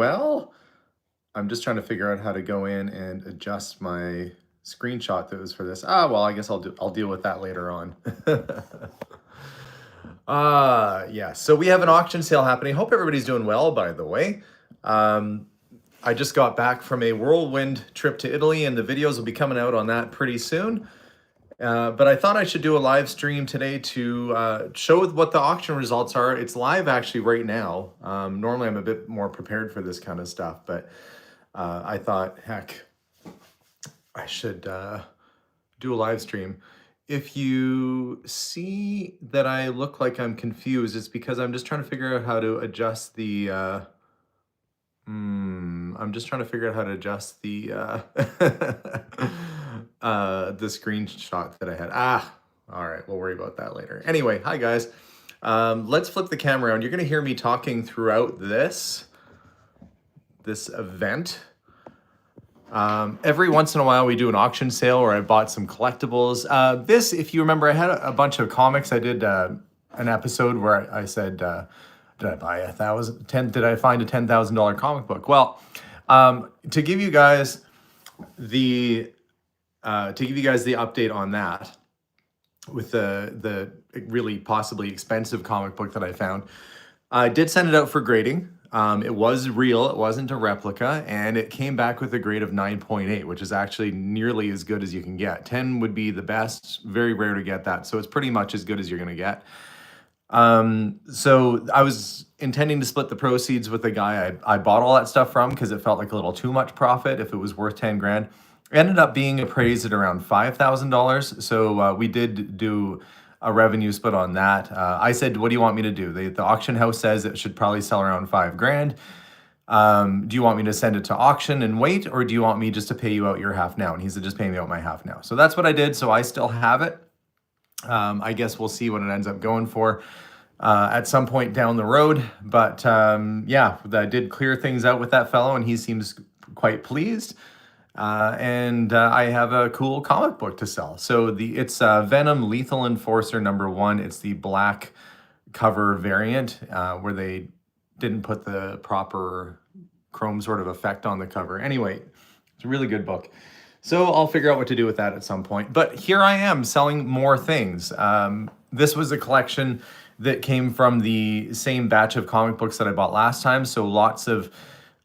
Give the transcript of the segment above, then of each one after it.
well. I'm just trying to figure out how to go in and adjust my screenshot that was for this. Well, I guess I'll deal with that later on. Yeah, so we have an auction sale happening. Hope everybody's doing well, by the way. I just got back from a whirlwind trip to Italy, and the videos will be coming out on that pretty soon. But I thought I should do a live stream today to show what the auction results are. It's live actually right now. Normally I'm a bit more prepared for this kind of stuff, but I thought, heck, I should do a live stream. If you see that I look like I'm confused, it's because I'm just trying to figure out how to adjust the I'm just trying to figure out how to adjust the the screenshot that I had. All right, we'll worry about that later. Anyway, hi guys. Let's flip the camera around. You're gonna hear me talking throughout this event. Every once in a while we do an auction sale where I bought some collectibles. This, if you remember, I had a bunch of comics. I did an episode where I said, did I buy did I find a $10,000 comic book? Well, to give you guys the update on that with the really possibly expensive comic book that I found, I did send it out for grading. It was real, it wasn't a replica, and it came back with a grade of 9.8, which is actually nearly as good as you can get. 10 would be the best, very rare to get that, so it's pretty much as good as you're gonna get. So I was intending to split the proceeds with the guy I bought all that stuff from because it felt like a little too much profit if it was worth 10 grand. It ended up being appraised at around $5,000, so we did do a revenue split on that. I said, what do you want me to do? The auction house says it should probably sell around 5 grand. Do you want me to send it to auction and wait, or do you want me just to pay you out your half now? And he said, just pay me out my half now. So that's what I did. So I still have it. I guess we'll see what it ends up going for at some point down the road. But yeah, I did clear things out with that fellow, and he seems quite pleased. And I have a cool comic book to sell. So it's Venom Lethal Enforcer #1. It's the black cover variant where they didn't put the proper chrome sort of effect on the cover. Anyway, it's a really good book. So I'll figure out what to do with that at some point. But here I am selling more things. This was a collection that came from the same batch of comic books that I bought last time. So lots of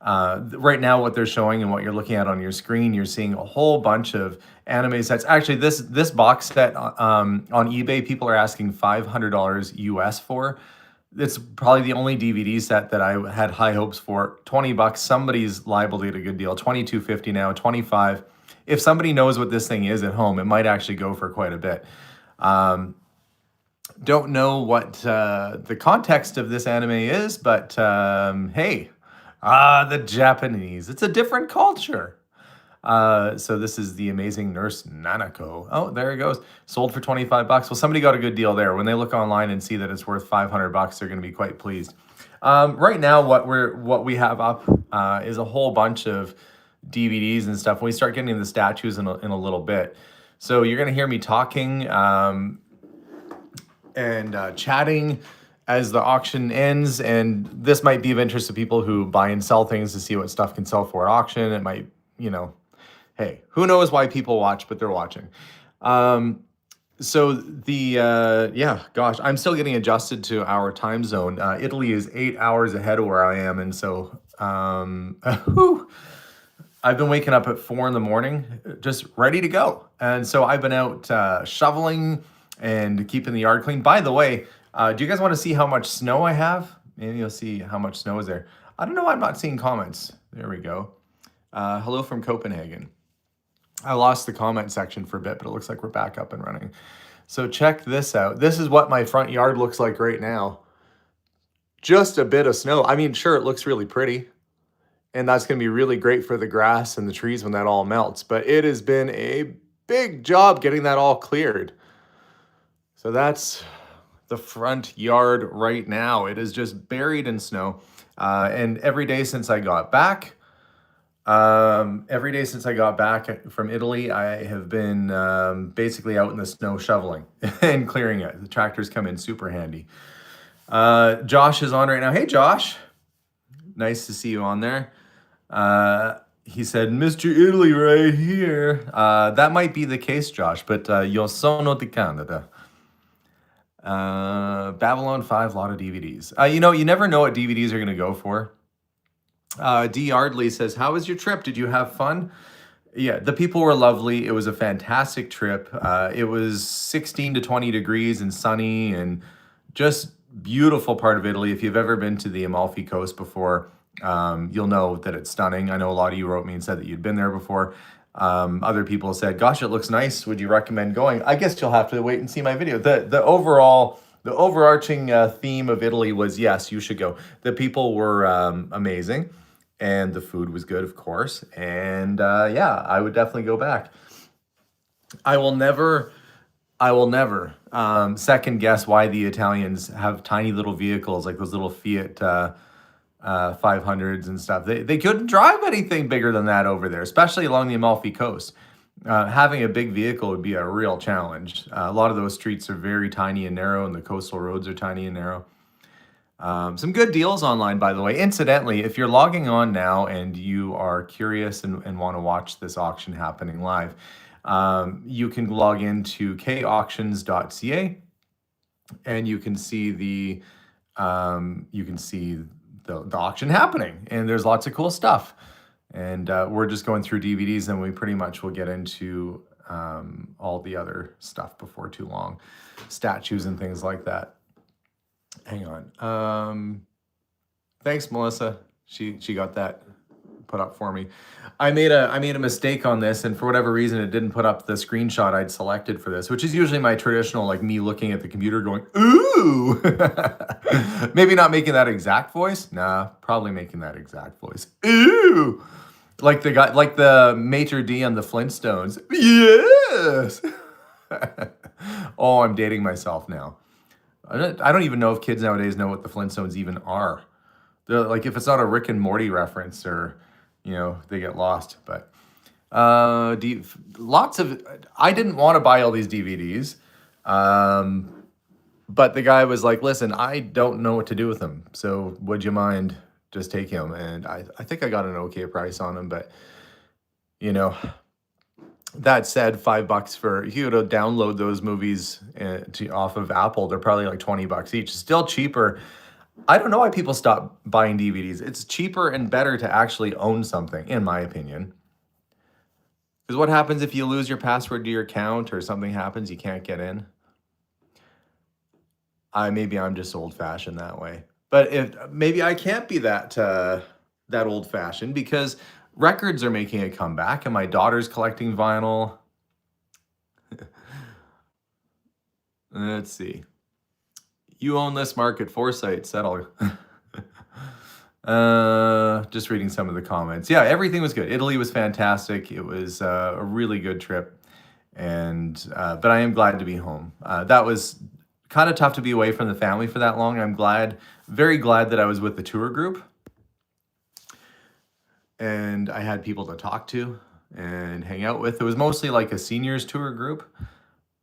right now, what they're showing and what you're looking at on your screen, you're seeing a whole bunch of anime sets. Actually, this box set on eBay, people are asking $500 US for. It's probably the only DVD set that I had high hopes for. 20 bucks, somebody's liable to get a good deal. 22.50 now, 25. If somebody knows what this thing is at home, it might actually go for quite a bit. Don't know what the context of this anime is, but hey, the Japanese. It's a different culture. So this is The Amazing Nurse Nanako. Oh, there it goes. Sold for 25 bucks. Well, somebody got a good deal there. When they look online and see that it's worth 500 bucks, they're going to be quite pleased. Right now, what we have up is a whole bunch of DVDs and stuff. We start getting the statues in a little bit. So you're going to hear me talking and chatting as the auction ends, and this might be of interest to people who buy and sell things to see what stuff can sell for at auction. It might, hey, who knows why people watch, but they're watching. So yeah, gosh, I'm still getting adjusted to our time zone. Italy is 8 hours ahead of where I am, and so I've been waking up at 4 in the morning, just ready to go. And so I've been out shoveling and keeping the yard clean. By the way, do you guys want to see how much snow I have? Maybe you'll see how much snow is there. I don't know why I'm not seeing comments. There we go. Hello from Copenhagen. I lost the comment section for a bit, but it looks like we're back up and running. So check this out. This is what my front yard looks like right now. Just a bit of snow. I mean, sure, it looks really pretty. And that's going to be really great for the grass and the trees when that all melts. But it has been a big job getting that all cleared. So that's the front yard right now. It is just buried in snow. And every day since I got back from Italy, I have been basically out in the snow shoveling and clearing it. The tractors come in super handy. Josh is on right now. Hey, Josh. Nice to see you on there. He said, Mr. Italy right here. That might be the case, Josh, but io sono di Canada. Babylon 5, lot of DVDs. You never know what DVDs are going to go for. D. Yardley says, how was your trip? Did you have fun? Yeah, the people were lovely. It was a fantastic trip. It was 16 to 20 degrees and sunny and just beautiful part of Italy. If you've ever been to the Amalfi Coast before, you'll know that it's stunning. I know a lot of you wrote me and said that you'd been there before. Other people said, gosh, it looks nice. Would you recommend going? I guess you'll have to wait and see my video. The overarching theme of Italy was, yes, you should go. The people were amazing. And the food was good, of course. And yeah, I would definitely go back. I will never second guess why the Italians have tiny little vehicles like those little Fiat 500s and stuff. They couldn't drive anything bigger than that over there, especially along the Amalfi Coast. Having a big vehicle would be a real challenge. A lot of those streets are very tiny and narrow, and the coastal roads are tiny and narrow. Some good deals online, by the way. Incidentally, if you're logging on now and you are curious and want to watch this auction happening live, you can log into kauctions.ca and you can see the auction happening, and there's lots of cool stuff. And we're just going through DVDs, and we pretty much will get into all the other stuff before too long, statues and things like that. Hang on. Thanks, Melissa. She got that put up for me. I made a mistake on this, and for whatever reason, it didn't put up the screenshot I'd selected for this, which is usually my traditional, like me looking at the computer going, ooh. Maybe not making that exact voice. Nah, probably making that exact voice. Ooh. Like the guy, like the maitre d' on the Flintstones. Yes. Oh, I'm dating myself now. I don't even know if kids nowadays know what the Flintstones even are. They're like, if it's not a Rick and Morty reference, or, they get lost. But lots of, I didn't want to buy all these DVDs. But the guy was like, listen, I don't know what to do with them. So would you mind just taking them? And I think I got an okay price on them, but that said, $5 for, if you were to download those movies off of Apple, they're probably like $20 each. Still cheaper. I don't know why people stop buying DVDs. It's cheaper and better to actually own something, in my opinion. Because what happens if you lose your password to your account or something happens, you can't get in? Maybe I'm just old-fashioned that way. But maybe I can't be that old-fashioned, because records are making a comeback, and my daughter's collecting vinyl. Let's see. You own this market foresight, settle. Just reading some of the comments. Yeah, everything was good. Italy was fantastic. It was a really good trip, and but I am glad to be home. That was kind of tough to be away from the family for that long. I'm very glad that I was with the tour group. And I had people to talk to and hang out with. It was mostly like a seniors tour group,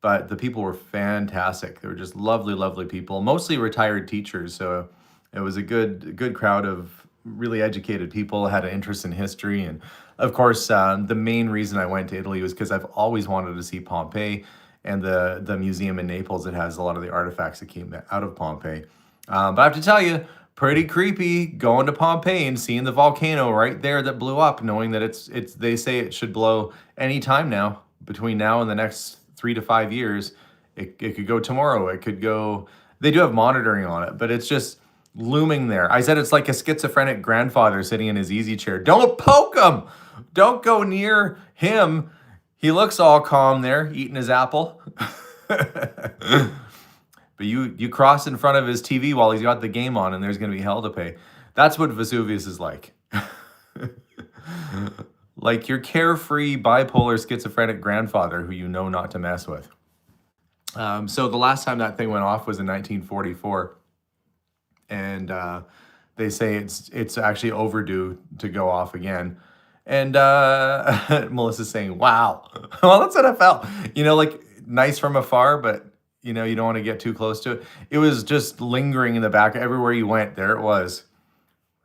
but the people were fantastic. They were just lovely, lovely people, mostly retired teachers. So it was a good crowd of really educated people, had an interest in history. And of course, the main reason I went to Italy was because I've always wanted to see Pompeii and the museum in Naples that has a lot of the artifacts that came out of Pompeii. But I have to tell you, pretty creepy going to Pompeii and seeing the volcano right there that blew up, knowing that they say it should blow any time now, between now and the next 3 to 5 years. It could go tomorrow. It could go, they do have monitoring on it, but it's just looming there. I said it's like a schizophrenic grandfather sitting in his easy chair. Don't poke him. Don't go near him. He looks all calm there, eating his apple. But you cross in front of his TV while he's got the game on, and there's going to be hell to pay. That's what Vesuvius is like. Like your carefree, bipolar, schizophrenic grandfather who you know not to mess with. So the last time that thing went off was in 1944. And they say it's actually overdue to go off again. And Melissa's saying, wow. Well, that's what I felt. Like nice from afar, but you don't want to get too close to it. It was just lingering in the back. Everywhere you went, there it was.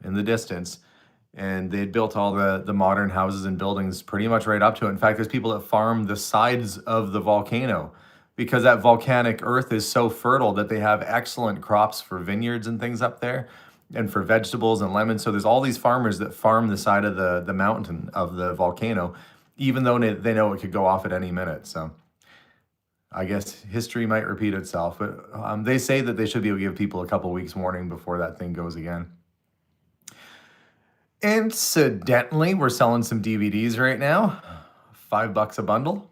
in the distance, and they'd built all the modern houses and buildings pretty much right up to it. In fact, there's people that farm the sides of the volcano because that volcanic earth is so fertile that they have excellent crops for vineyards and things up there, and for vegetables and lemons. So there's all these farmers that farm the side of the mountain of the volcano, even though they know it could go off at any minute. So I guess history might repeat itself, but they say that they should be able to give people a couple weeks warning before that thing goes again. Incidentally, we're selling some DVDs right now, $5 a bundle.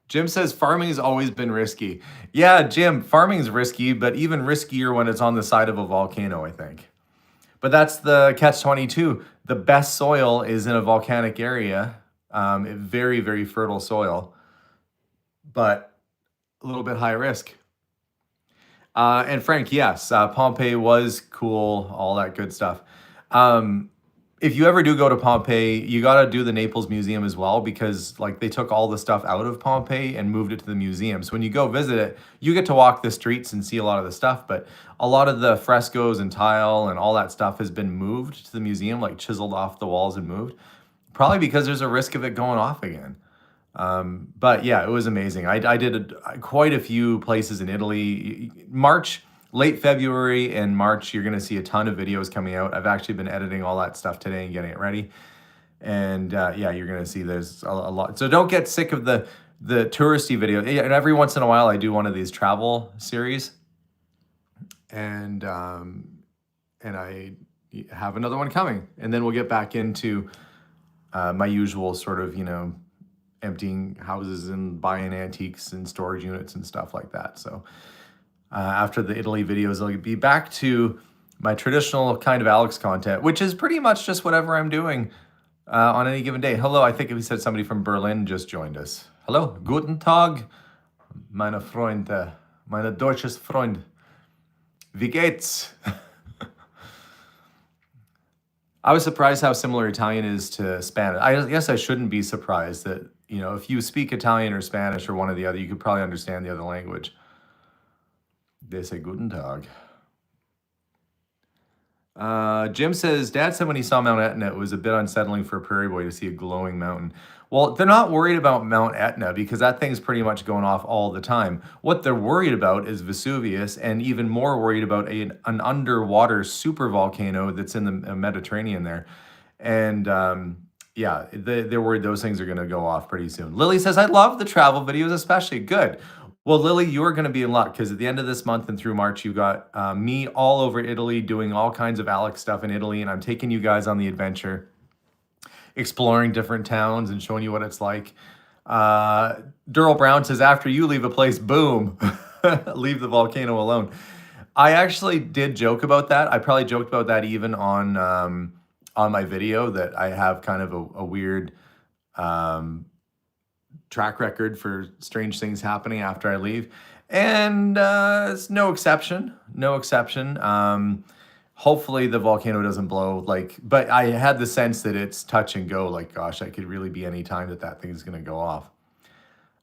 Jim says farming has always been risky. Yeah, Jim, farming's risky, but even riskier when it's on the side of a volcano, I think. But that's the catch-22. The best soil is in a volcanic area, very, very fertile soil, but a little bit high risk. And Frank, yes, Pompeii was cool, all that good stuff. If you ever do go to Pompeii, you got to do the Naples Museum as well, because like they took all the stuff out of Pompeii and moved it to the museum. So when you go visit it, you get to walk the streets and see a lot of the stuff, but a lot of the frescoes and tile and all that stuff has been moved to the museum, like chiseled off the walls and moved, probably because there's a risk of it going off again. But yeah, it was amazing. I did quite a few places in Italy. Late February and March, you're going to see a ton of videos coming out. I've actually been editing all that stuff today and getting it ready. And yeah, you're going to see there's a lot. So don't get sick of the touristy video. And every once in a while, I do one of these travel series. And I have another one coming. And then we'll get back into my usual sort of, emptying houses and buying antiques and storage units and stuff like that. So after the Italy videos, I'll be back to my traditional kind of Alex content, which is pretty much just whatever I'm doing on any given day. Hello, I think we said somebody from Berlin just joined us. Hello, guten Tag, meine Freunde, meine deutsches Freund. Wie geht's? I was surprised how similar Italian is to Spanish. I guess I shouldn't be surprised that, if you speak Italian or Spanish or one or the other, you could probably understand the other language. They say guten Tag. Jim says, Dad said when he saw Mount Etna, it was a bit unsettling for a prairie boy to see a glowing mountain. Well, they're not worried about Mount Etna because that thing's pretty much going off all the time. What they're worried about is Vesuvius, and even more worried about an underwater supervolcano that's in the Mediterranean there. And yeah, they're worried those things are going to go off pretty soon. Lily says, I love the travel videos, especially. Good. Well, Lily, you're going to be in luck because at the end of this month and through March, you've got me all over Italy doing all kinds of Alex stuff in Italy, and I'm taking you guys on the adventure, exploring different towns and showing you what it's like. Durrell Brown says, after you leave a place, boom, leave the volcano alone. I actually did joke about that. I probably joked about that even on my video, that I have kind of a weird track record for strange things happening after I leave. And it's no exception. Hopefully the volcano doesn't blow, but I had the sense that it's touch and go, like, gosh, I could really be any time that thing is going to go off.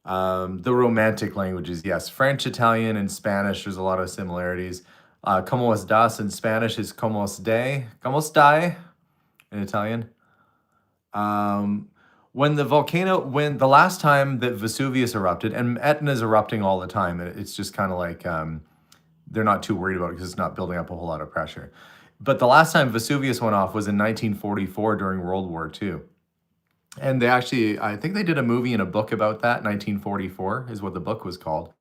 The romantic languages, yes, French, Italian, and Spanish, there's a lot of similarities. Como estás in Spanish is como estai in Italian. When the last time that Vesuvius erupted, and Etna's erupting all the time, it's just kind of like they're not too worried about it because it's not building up a whole lot of pressure. But the last time Vesuvius went off was in 1944 during World War II. And I think they did a movie and a book about that. 1944 is what the book was called.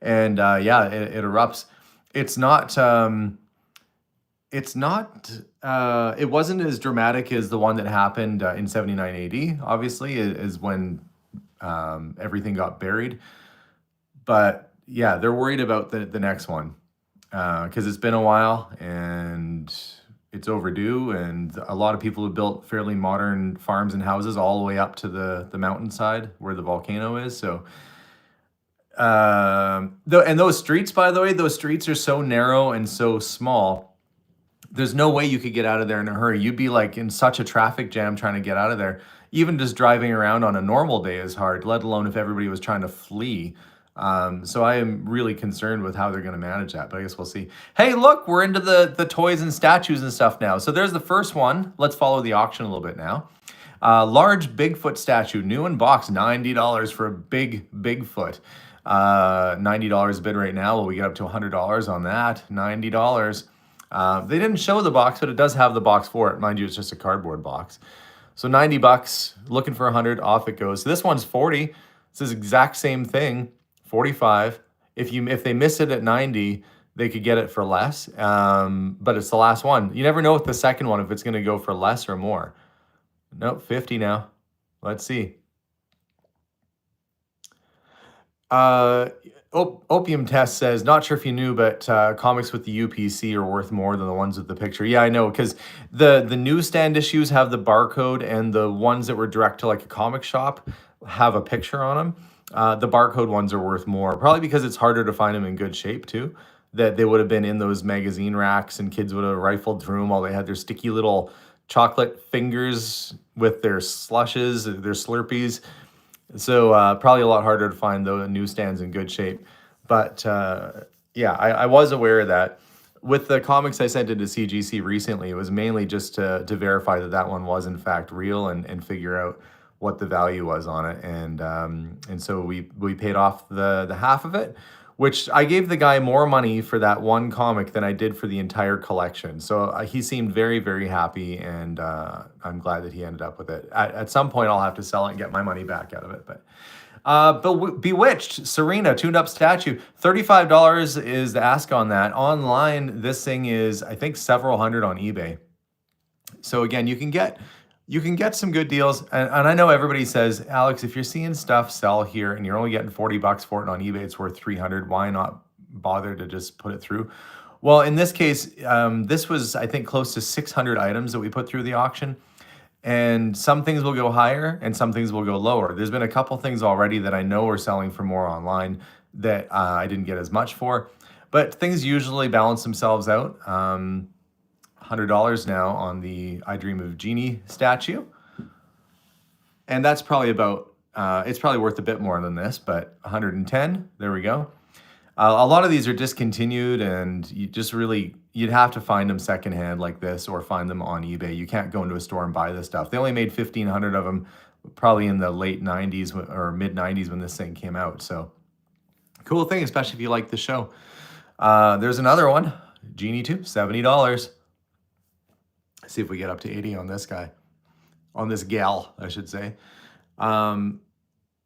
And yeah, it erupts. It wasn't as dramatic as the one that happened in 79 AD, obviously, is when everything got buried. But yeah, they're worried about the next one because it's been a while and it's overdue. And a lot of people have built fairly modern farms and houses all the way up to the mountainside where the volcano is. So and those streets, by the way, those streets are so narrow and so small. There's no way you could get out of there in a hurry. You'd be like in such a traffic jam trying to get out of there. Even just driving around on a normal day is hard, let alone if everybody was trying to flee So I am really concerned with how they're going to manage that, but I guess we'll see. Hey, look, we're into the toys and statues and stuff now. So there's the first one. Let's follow the auction a little bit now. Large Bigfoot statue, new in box, $90 for a big Bigfoot. $90 a bid right now. Will we get up to $100 on that? $90. They didn't show the box, but it does have the box for it. Mind you, it's just a cardboard box. So 90 bucks, looking for 100, off it goes. So this one's 40. It's the exact same thing, 45. If they miss it at 90, they could get it for less. But it's the last one. You never know with the second one if it's going to go for less or more. Nope, 50 now. Let's see. Opium Test says, not sure if you knew, but comics with the UPC are worth more than the ones with the picture. Yeah, I know, because the newsstand issues have the barcode, and the ones that were direct to like a comic shop have a picture on them. The barcode ones are worth more, probably because it's harder to find them in good shape too. That they would have been in those magazine racks, and kids would have rifled through them while they had their sticky little chocolate fingers with their slushes, their Slurpees. So probably a lot harder to find the newsstands in good shape. But yeah, I was aware of that. With the comics I sent into CGC recently, it was mainly just to verify that that one was in fact real, and figure out what the value was on it. And so we paid off the half of it, which I gave the guy more money for that one comic than I did for the entire collection. So he seemed very, very happy, and I'm glad that he ended up with it. At some point, I'll have to sell it and get my money back out of it. But Bewitched, Serena, tuned up statue, $35 is the ask on that. Online, this thing is, I think, several hundred on eBay. So again, you can get some good deals. And I know everybody says, Alex, if you're seeing stuff sell here and you're only getting 40 bucks for it, and on eBay it's worth 300, why not bother to just put it through? Well, in this case, this was, I think, close to 600 items that we put through the auction. And some things will go higher and some things will go lower. There's been a couple things already that I know are selling for more online that I didn't get as much for. But things usually balance themselves out. $100 now on the I Dream of Jeannie statue. And that's probably about, it's probably worth a bit more than this, but 110, there we go. A lot of these are discontinued, and you'd have to find them secondhand like this, or find them on eBay. You can't go into a store and buy this stuff. They only made 1,500 of them, probably in the late 90s or mid 90s when this thing came out. So cool thing, especially if you like the show. There's another one, Genie 2, $70. See if we get up to 80 on this guy, on this gal, I should say.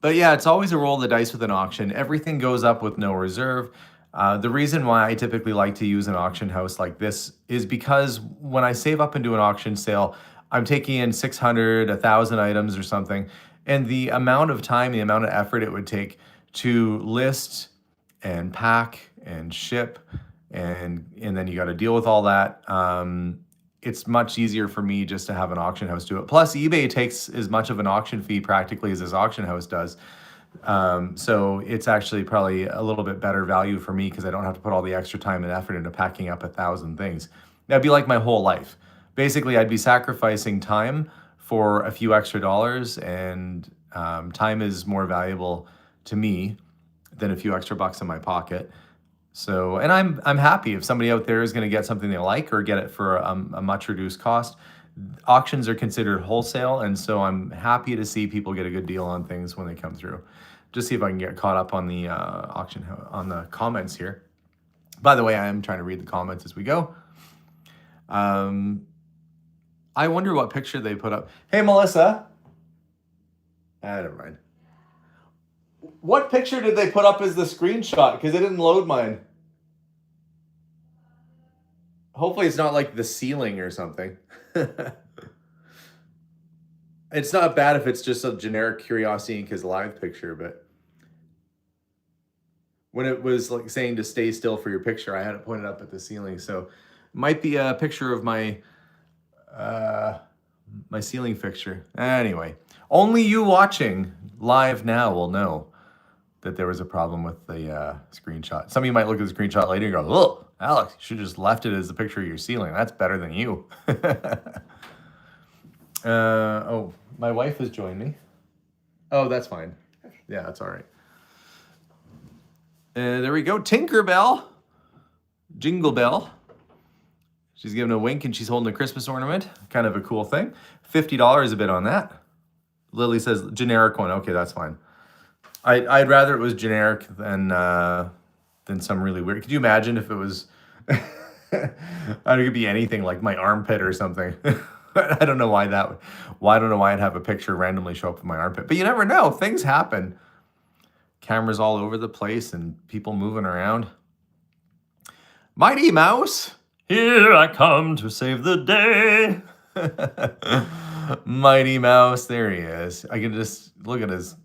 But yeah, it's always a roll of the dice with an auction. Everything goes up with no reserve. The reason why I typically like to use an auction house like this is because when I save up and do an auction sale, I'm taking in 600, 1,000 items or something. And the amount of time, the amount of effort it would take to list and pack and ship, and then you got to deal with all that. It's much easier for me just to have an auction house do it. Plus, eBay takes as much of an auction fee practically as this auction house does. So it's actually probably a little bit better value for me because I don't have to put all the extra time and effort into packing up 1,000 things. That'd be like my whole life. Basically, I'd be sacrificing time for a few extra dollars, and time is more valuable to me than a few extra bucks in my pocket. So, and I'm happy if somebody out there is going to get something they like or get it for a much reduced cost. Auctions are considered wholesale, and so I'm happy to see people get a good deal on things when they come through. Just see if I can get caught up on the on the comments here. By the way, I am trying to read the comments as we go. I wonder what picture they put up. Hey, Melissa. Never mind. What picture did they put up as the screenshot? Because it didn't load mine. Hopefully it's not like the ceiling or something. It's not bad if it's just a generic Curiosity Inc. live picture, but when it was like saying to stay still for your picture, I had it pointed up at the ceiling. So it might be a picture of my my ceiling fixture. Anyway, only you watching live now will know that there was a problem with the screenshot. Some of you might look at the screenshot later and go, "Oh, Alex, you should have just left it as the picture of your ceiling. That's better than you." Oh, my wife has joined me. Oh, that's fine. Yeah, that's all right. There we go. Tinkerbell. Jingle Bell. She's giving a wink and she's holding a Christmas ornament. Kind of a cool thing. $50 a bit on that. Lily says generic one. Okay, that's fine. I'd rather it was generic than some really weird. Could you imagine if it was? It could be anything like my armpit or something. I don't know why that. Why I don't know why I'd have a picture randomly show up in my armpit. But you never know. Things happen. Cameras all over the place and people moving around. Mighty Mouse, here I come to save the day. Mighty Mouse, there he is. I can just look at his.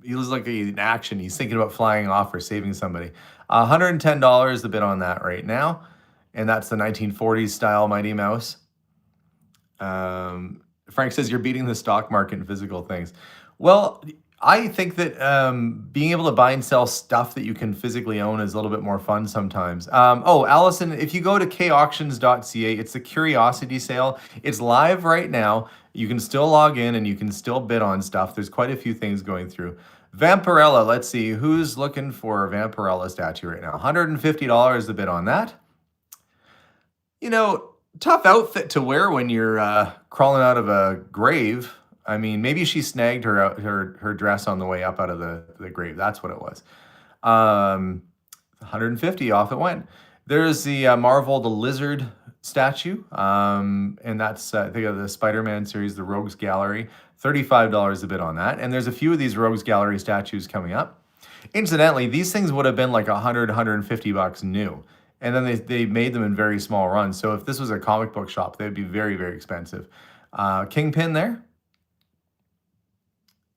He looks like in action. He's thinking about flying off or saving somebody. $110 a bit on that right now. And that's the 1940s style Mighty Mouse. Frank says you're beating the stock market in physical things. Well, I think that being able to buy and sell stuff that you can physically own is a little bit more fun sometimes. Allison, if you go to kauctions.ca, it's the curiosity sale. It's live right now. You can still log in and you can still bid on stuff. There's quite a few things going through. Vampirella, let's see. Who's looking for a Vampirella statue right now? $150 a bid on that. You know, tough outfit to wear when you're crawling out of a grave. I mean, maybe she snagged her dress on the way up out of the grave. That's what it was. 150 off it went. There's the Marvel the Lizard statue, and that's I think of the Spider-Man series, the Rogues Gallery. $35 a bit on that. And there's a few of these Rogues Gallery statues coming up. Incidentally, these things would have been like $150 new. And then they made them in very small runs. So if this was a comic book shop, they'd be very, very expensive. Kingpin there.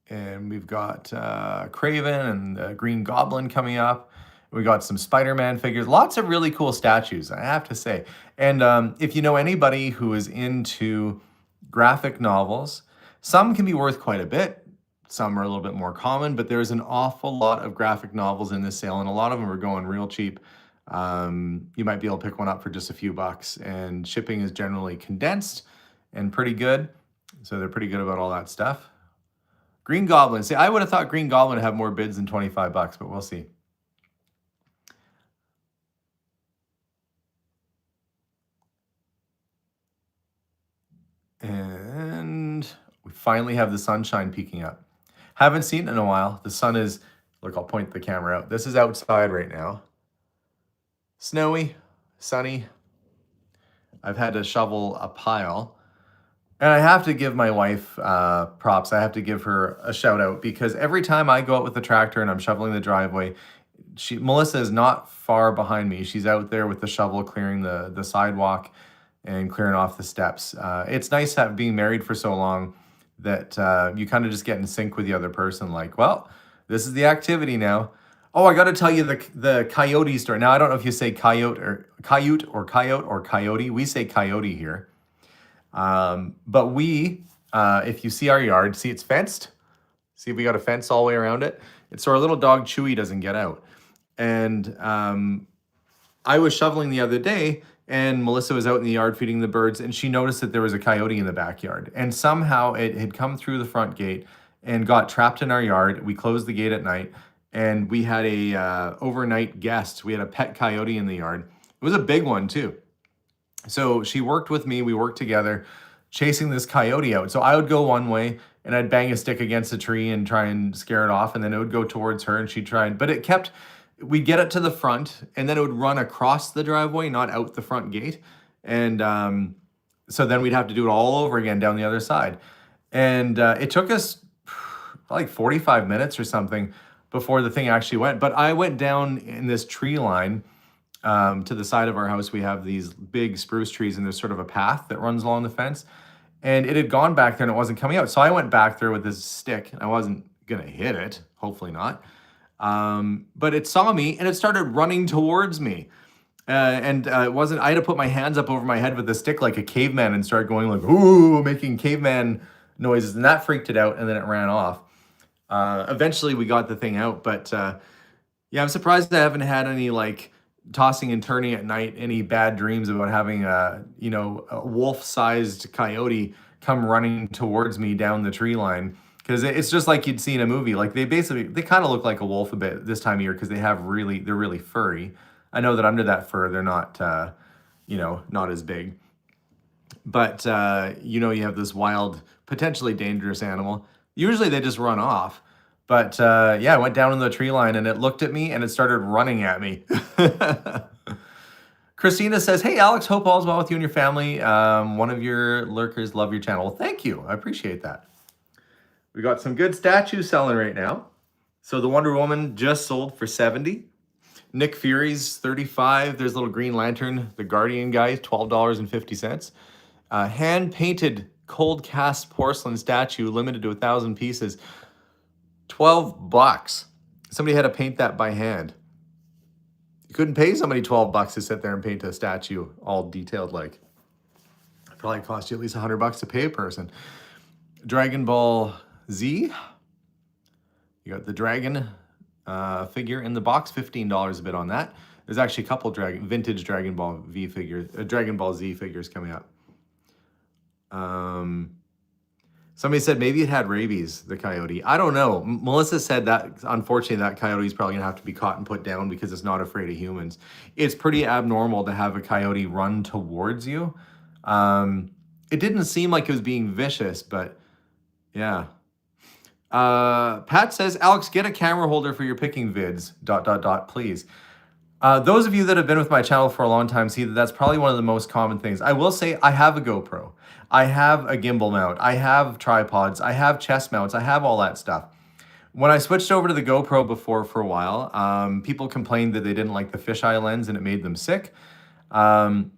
And we've got Kraven and Green Goblin coming up. We got some Spider-Man figures. Lots of really cool statues, I have to say. And if you know anybody who is into graphic novels, some can be worth quite a bit. Some are a little bit more common, but there's an awful lot of graphic novels in this sale, and a lot of them are going real cheap. You might be able to pick one up for just a few bucks, and shipping is generally condensed and pretty good. So they're pretty good about all that stuff. Green Goblin. See, I would have thought Green Goblin would have more bids than $25, but we'll see. And we finally have the sunshine peeking up. Haven't seen it in a while. The sun is, look, I'll point the camera out. This is outside right now. Snowy, sunny. I've had to shovel a pile. And I have to give my wife props. I have to give her a shout out because every time I go out with the tractor and I'm shoveling the driveway, Melissa is not far behind me. She's out there with the shovel clearing the sidewalk and clearing off the steps. It's nice being married for so long that you kind of just get in sync with the other person. Like, well, this is the activity now. Oh, I got to tell you the coyote story. Now, I don't know if you say coyote or coyote. We say coyote here. But we, if you see our yard, see it's fenced. See, we got a fence all the way around it. It's so our little dog Chewy doesn't get out. And I was shoveling the other day, and Melissa was out in the yard feeding the birds, and she noticed that there was a coyote in the backyard. And somehow it had come through the front gate and got trapped in our yard. We closed the gate at night, and we had a overnight guest. We had a pet coyote in the yard. It was a big one too. So she worked with me. We worked together chasing this coyote out. So I would go one way and I'd bang a stick against a tree and try and scare it off. And then it would go towards her and she'd try. But it kept, we'd get it to the front and then it would run across the driveway, not out the front gate. And so then we'd have to do it all over again down the other side. And it took us like 45 minutes or something before the thing actually went. But I went down in this tree line to the side of our house. We have these big spruce trees and there's sort of a path that runs along the fence. And it had gone back there and it wasn't coming out. So I went back there with this stick and I wasn't going to hit it. Hopefully not. But it saw me and it started running towards me. It wasn't, I had to put my hands up over my head with the stick like a caveman and start going like, ooh, making caveman noises. And that freaked it out and then it ran off. Eventually we got the thing out, but yeah, I'm surprised I haven't had any like tossing and turning at night, any bad dreams about having a wolf-sized coyote come running towards me down the tree line. because it's just like you'd see in a movie. Like they kind of look like a wolf a bit this time of year because they're really furry. I know that under that fur they're not not as big. But you have this wild, potentially dangerous animal. Usually they just run off. But yeah, I went down in the tree line and it looked at me and it started running at me. Christina says, "Hey Alex, hope all's well with you and your family. One of your lurkers love your channel." Well, thank you. I appreciate that. We got some good statues selling right now. So the Wonder Woman just sold for 70. Nick Fury's 35. There's a little Green Lantern, the Guardian guy, $12.50. Hand-painted cold cast porcelain statue, limited to 1,000 pieces. $12. Somebody had to paint that by hand. You couldn't pay somebody $12 to sit there and paint a statue all detailed like. It probably cost you at least $100 to pay a person. Dragon Ball Z. You got the dragon figure in the box, $15 a bit on that. There's actually a couple vintage Dragon Ball Z figures coming up. Somebody said maybe it had rabies, the coyote. I don't know. Melissa said that unfortunately that coyote is probably gonna have to be caught and put down because it's not afraid of humans. It's pretty abnormal to have a coyote run towards you. It didn't seem like it was being vicious, but yeah. Pat says, "Alex, get a camera holder for your picking vids, ... please." Those of you that have been with my channel for a long time see that that's probably one of the most common things. I will say I have a GoPro. I have a gimbal mount. I have tripods. I have chest mounts. I have all that stuff. When I switched over to the GoPro before for a while, people complained that they didn't like the fisheye lens and it made them sick. When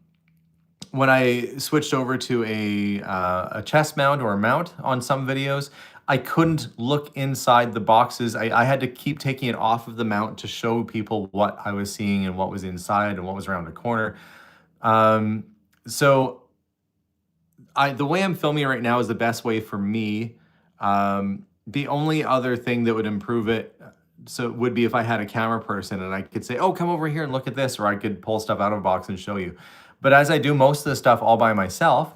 I switched over to a chest mount or a mount on some videos, I couldn't look inside the boxes. I had to keep taking it off of the mount to show people what I was seeing and what was inside and what was around the corner. So the way I'm filming it right now is the best way for me. The only other thing that would improve it would be if I had a camera person and I could say, "Oh, come over here and look at this," or I could pull stuff out of a box and show you. But as I do most of the stuff all by myself,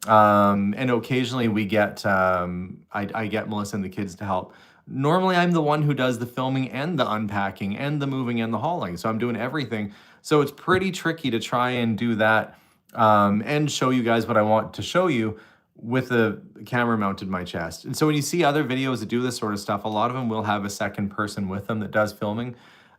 and occasionally we get, I get Melissa and the kids to help. Normally I'm the one who does the filming and the unpacking and the moving and the hauling. So I'm doing everything. So it's pretty tricky to try and do that and show you guys what I want to show you with the camera mounted in my chest. And so when you see other videos that do this sort of stuff, a lot of them will have a second person with them that does filming.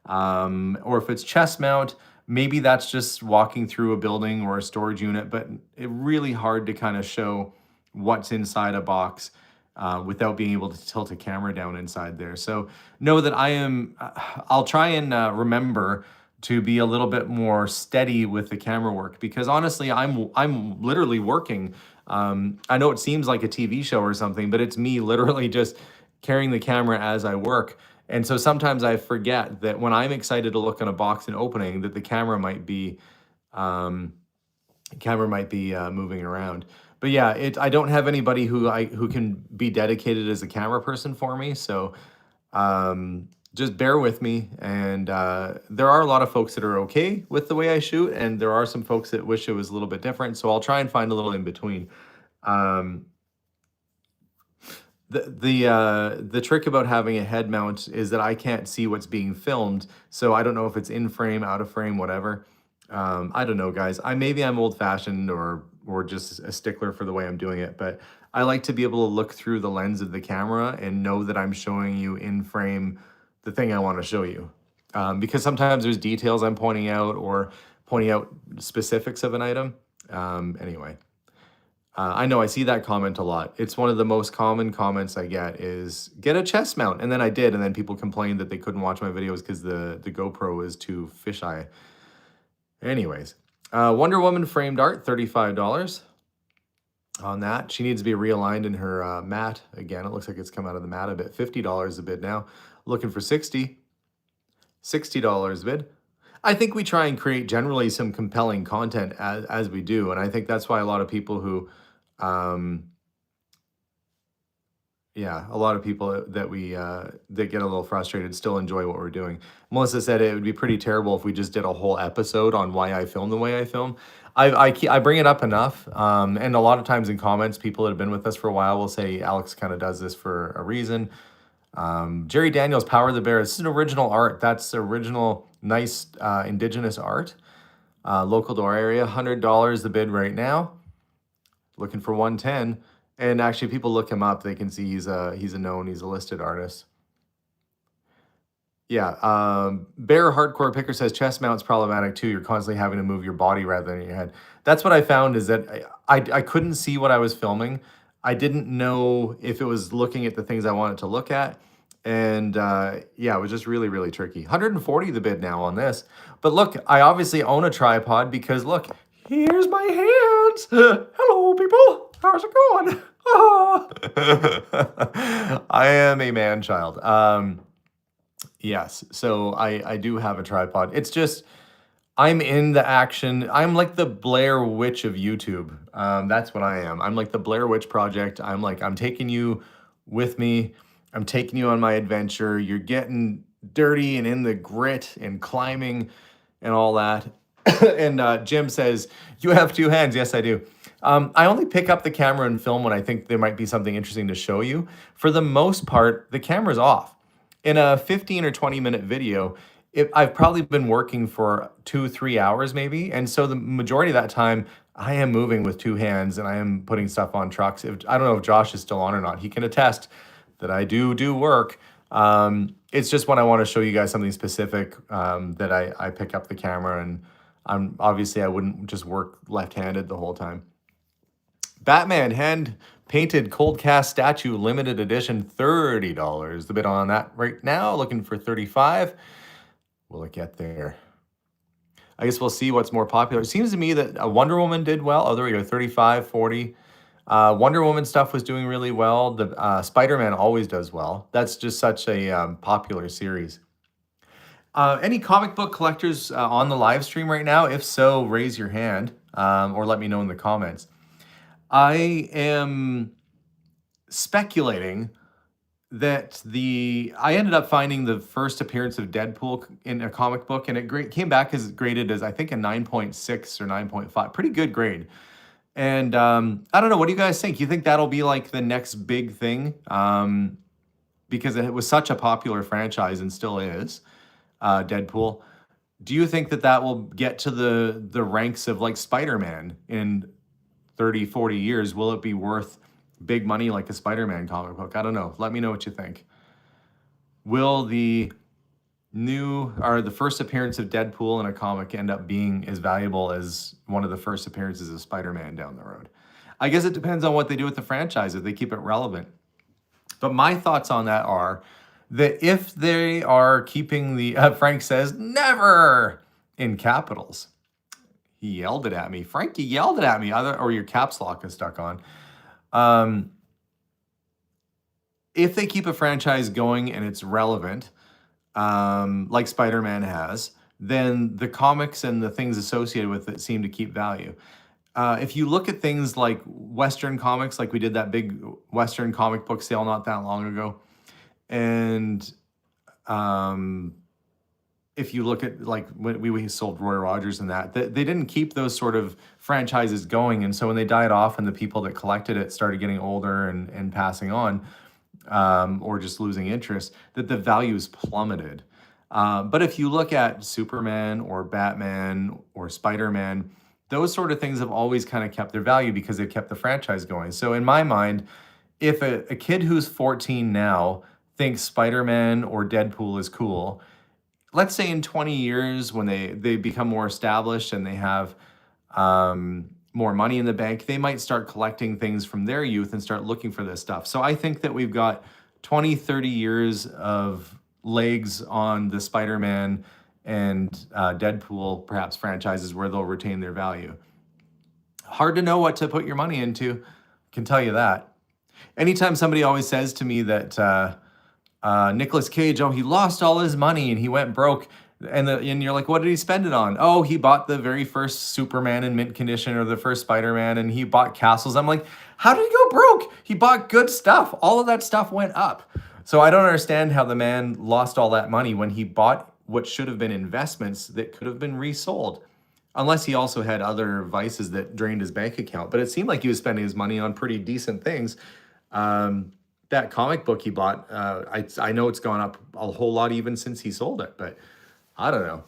Or if it's chest mount, maybe that's just walking through a building or a storage unit, but it's really hard to kind of show what's inside a box without being able to tilt a camera down inside there. So know that I'll try and remember to be a little bit more steady with the camera work, because honestly, I'm literally working. I know it seems like a TV show or something, but it's me literally just carrying the camera as I work. And so sometimes I forget that when I'm excited to look in a box and opening, that the camera might be moving around. But yeah, I don't have anybody who can be dedicated as a camera person for me. So just bear with me. And there are a lot of folks that are okay with the way I shoot, and there are some folks that wish it was a little bit different. So I'll try and find a little in between. The trick about having a head mount is that I can't see what's being filmed, so I don't know if it's in frame, out of frame, whatever. I don't know, guys. Maybe I'm old-fashioned or just a stickler for the way I'm doing it, but I like to be able to look through the lens of the camera and know that I'm showing you in frame the thing I want to show you. Because sometimes there's details I'm pointing out or pointing out specifics of an item. Anyway. I know I see that comment a lot. It's one of the most common comments I get is, "Get a chest mount." And then I did, and then people complained that they couldn't watch my videos because the GoPro was too fisheye. Anyways, Wonder Woman framed art, $35 on that. She needs to be realigned in her mat. Again, it looks like it's come out of the mat a bit. $50 a bid now. Looking for $60 a bid. I think we try and create generally some compelling content as we do. And I think that's why a lot of people who, Yeah, a lot of people that we that get a little frustrated still enjoy what we're doing. Melissa said it would be pretty terrible if we just did a whole episode on why I film the way I film. I bring it up enough, and a lot of times in comments, people that have been with us for a while will say Alex kind of does this for a reason. Jerry Daniels, Power of the Bear. This is an original art. That's original, nice indigenous art. Local to our area, $100 the bid right now. Looking for 110. And actually, people look him up. They can see he's a listed artist. Yeah, Bear Hardcore Picker says chest mount's problematic too. You're constantly having to move your body rather than your head. That's what I found is that I couldn't see what I was filming. I didn't know if it was looking at the things I wanted to look at. And yeah, it was just really, really tricky. 140 the bid now on this. But look, I obviously own a tripod because look, here's my hands. Hello, people. How's it going? I am a man child. Yes, so I do have a tripod. It's just I'm in the action. I'm like the Blair Witch of YouTube. That's what I am. I'm like the Blair Witch Project. I'm taking you with me. I'm taking you on my adventure. You're getting dirty and in the grit and climbing and all that. And Jim says, you have two hands. Yes, I do. I only pick up the camera and film when I think there might be something interesting to show you. For the most part, the camera's off. In a 15 or 20-minute video, I've probably been working for 2-3 hours maybe. And so the majority of that time, I am moving with two hands and I am putting stuff on trucks. I don't know if Josh is still on or not. He can attest that I do work. It's just when I want to show you guys something specific that I pick up the camera, and obviously I wouldn't just work left-handed the whole time. Batman hand painted cold cast statue limited edition, $30. The bid on that right now, looking for 35. Will it get there? I guess we'll see what's more popular. It seems to me that a Wonder Woman did well. Oh, there we go, 35, 40. Wonder Woman stuff was doing really well. The Spider-Man always does well. That's just such a popular series. Any comic book collectors on the live stream right now? If so, raise your hand or let me know in the comments. I am speculating that I ended up finding the first appearance of Deadpool in a comic book, and it came back as graded as I think a 9.6 or 9.5, pretty good grade. And I don't know, what do you guys think? You think that'll be like the next big thing? Because it was such a popular franchise and still is, Deadpool. Do you think that will get to the ranks of like Spider-Man in 30, 40 years? Will it be worth big money like a Spider-Man comic book? I don't know. Let me know what you think. Will the first appearance of Deadpool in a comic end up being as valuable as one of the first appearances of Spider-Man down the road? I guess it depends on what they do with the franchise, if they keep it relevant. But my thoughts on that are that if they are keeping Frank says, never, in capitals. He yelled it at me. Frankie yelled it at me, or your caps lock is stuck on. If they keep a franchise going and it's relevant, like Spider-Man has, then the comics and the things associated with it seem to keep value. If you look at things like Western comics, like we did that big Western comic book sale not that long ago, and if you look at like when we sold Roy Rogers and that, they didn't keep those sort of franchises going. And so when they died off and the people that collected it started getting older and passing on, or just losing interest, that the values plummeted. But if you look at Superman or Batman or Spider-Man, those sort of things have always kind of kept their value because they've kept the franchise going. So in my mind, if a kid who's 14 now thinks Spider-Man or Deadpool is cool, let's say in 20 years when they become more established and they have more money in the bank, they might start collecting things from their youth and start looking for this stuff. So I think that we've got 20, 30 years of legs on the Spider-Man and Deadpool, perhaps franchises, where they'll retain their value. Hard to know what to put your money into, can tell you that. Anytime somebody always says to me that Nicolas Cage, he lost all his money and he went broke, and you're like, what did he spend it on? Oh, he bought the very first Superman in mint condition or the first Spider-Man, and he bought castles. I'm like, How did he go broke? He bought good stuff. All of that stuff went up. So I don't understand how the man lost all that money when he bought what should have been investments that could have been resold. Unless he also had other vices that drained his bank account. But it seemed like he was spending his money on pretty decent things. That comic book he bought, I know it's gone up a whole lot even since he sold it, but I don't know.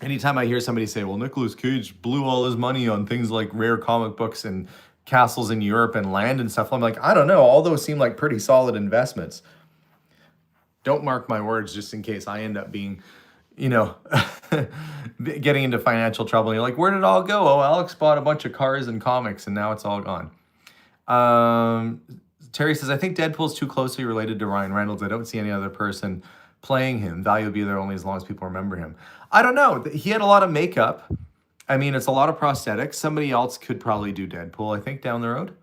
Anytime I hear somebody say, well, Nicolas Cage blew all his money on things like rare comic books and castles in Europe and land and stuff, I'm like, I don't know. All those seem like pretty solid investments. Don't mark my words just in case I end up being, you know, getting into financial trouble. And you're like, where did it all go? Oh, Alex bought a bunch of cars and comics and now it's all gone. Terry says, I think Deadpool's too closely related to Ryan Reynolds. I don't see any other person playing him. Value will be there only as long as people remember him. I don't know. He had a lot of makeup. I mean, it's a lot of prosthetics. Somebody else could probably do Deadpool, I think, down the road.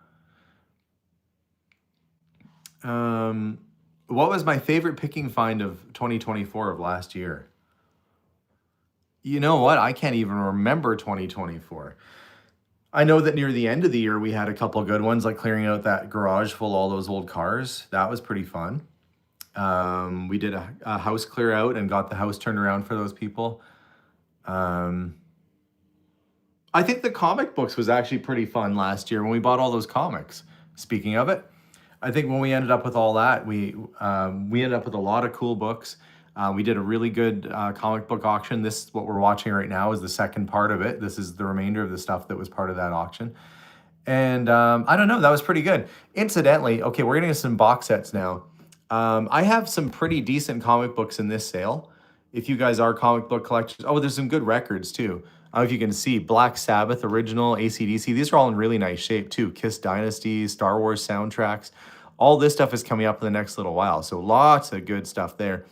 What was my favorite picking find of 2024 of last year? You know what? I can't even remember 2024. I know that near the end of the year, we had a couple good ones, like clearing out that garage full of all those old cars. That was pretty fun. We did a house clear out and got the house turned around for those people. I think the comic books was actually pretty fun last year when we bought all those comics. Speaking of it, I think when we ended up with all that, we ended up with a lot of cool books. We did a really good comic book auction. This, what we're watching right now, is the second part of it. This is the remainder of the stuff that was part of that auction. And I don't know, that was pretty good. Incidentally, okay, we're getting some box sets now. I have some pretty decent comic books in this sale. If you guys are comic book collectors, oh, there's some good records too. I don't know if you can see Black Sabbath, original, AC/DC. These are all in really nice shape too. Kiss Dynasty, Star Wars soundtracks. All this stuff is coming up in the next little while. So lots of good stuff there.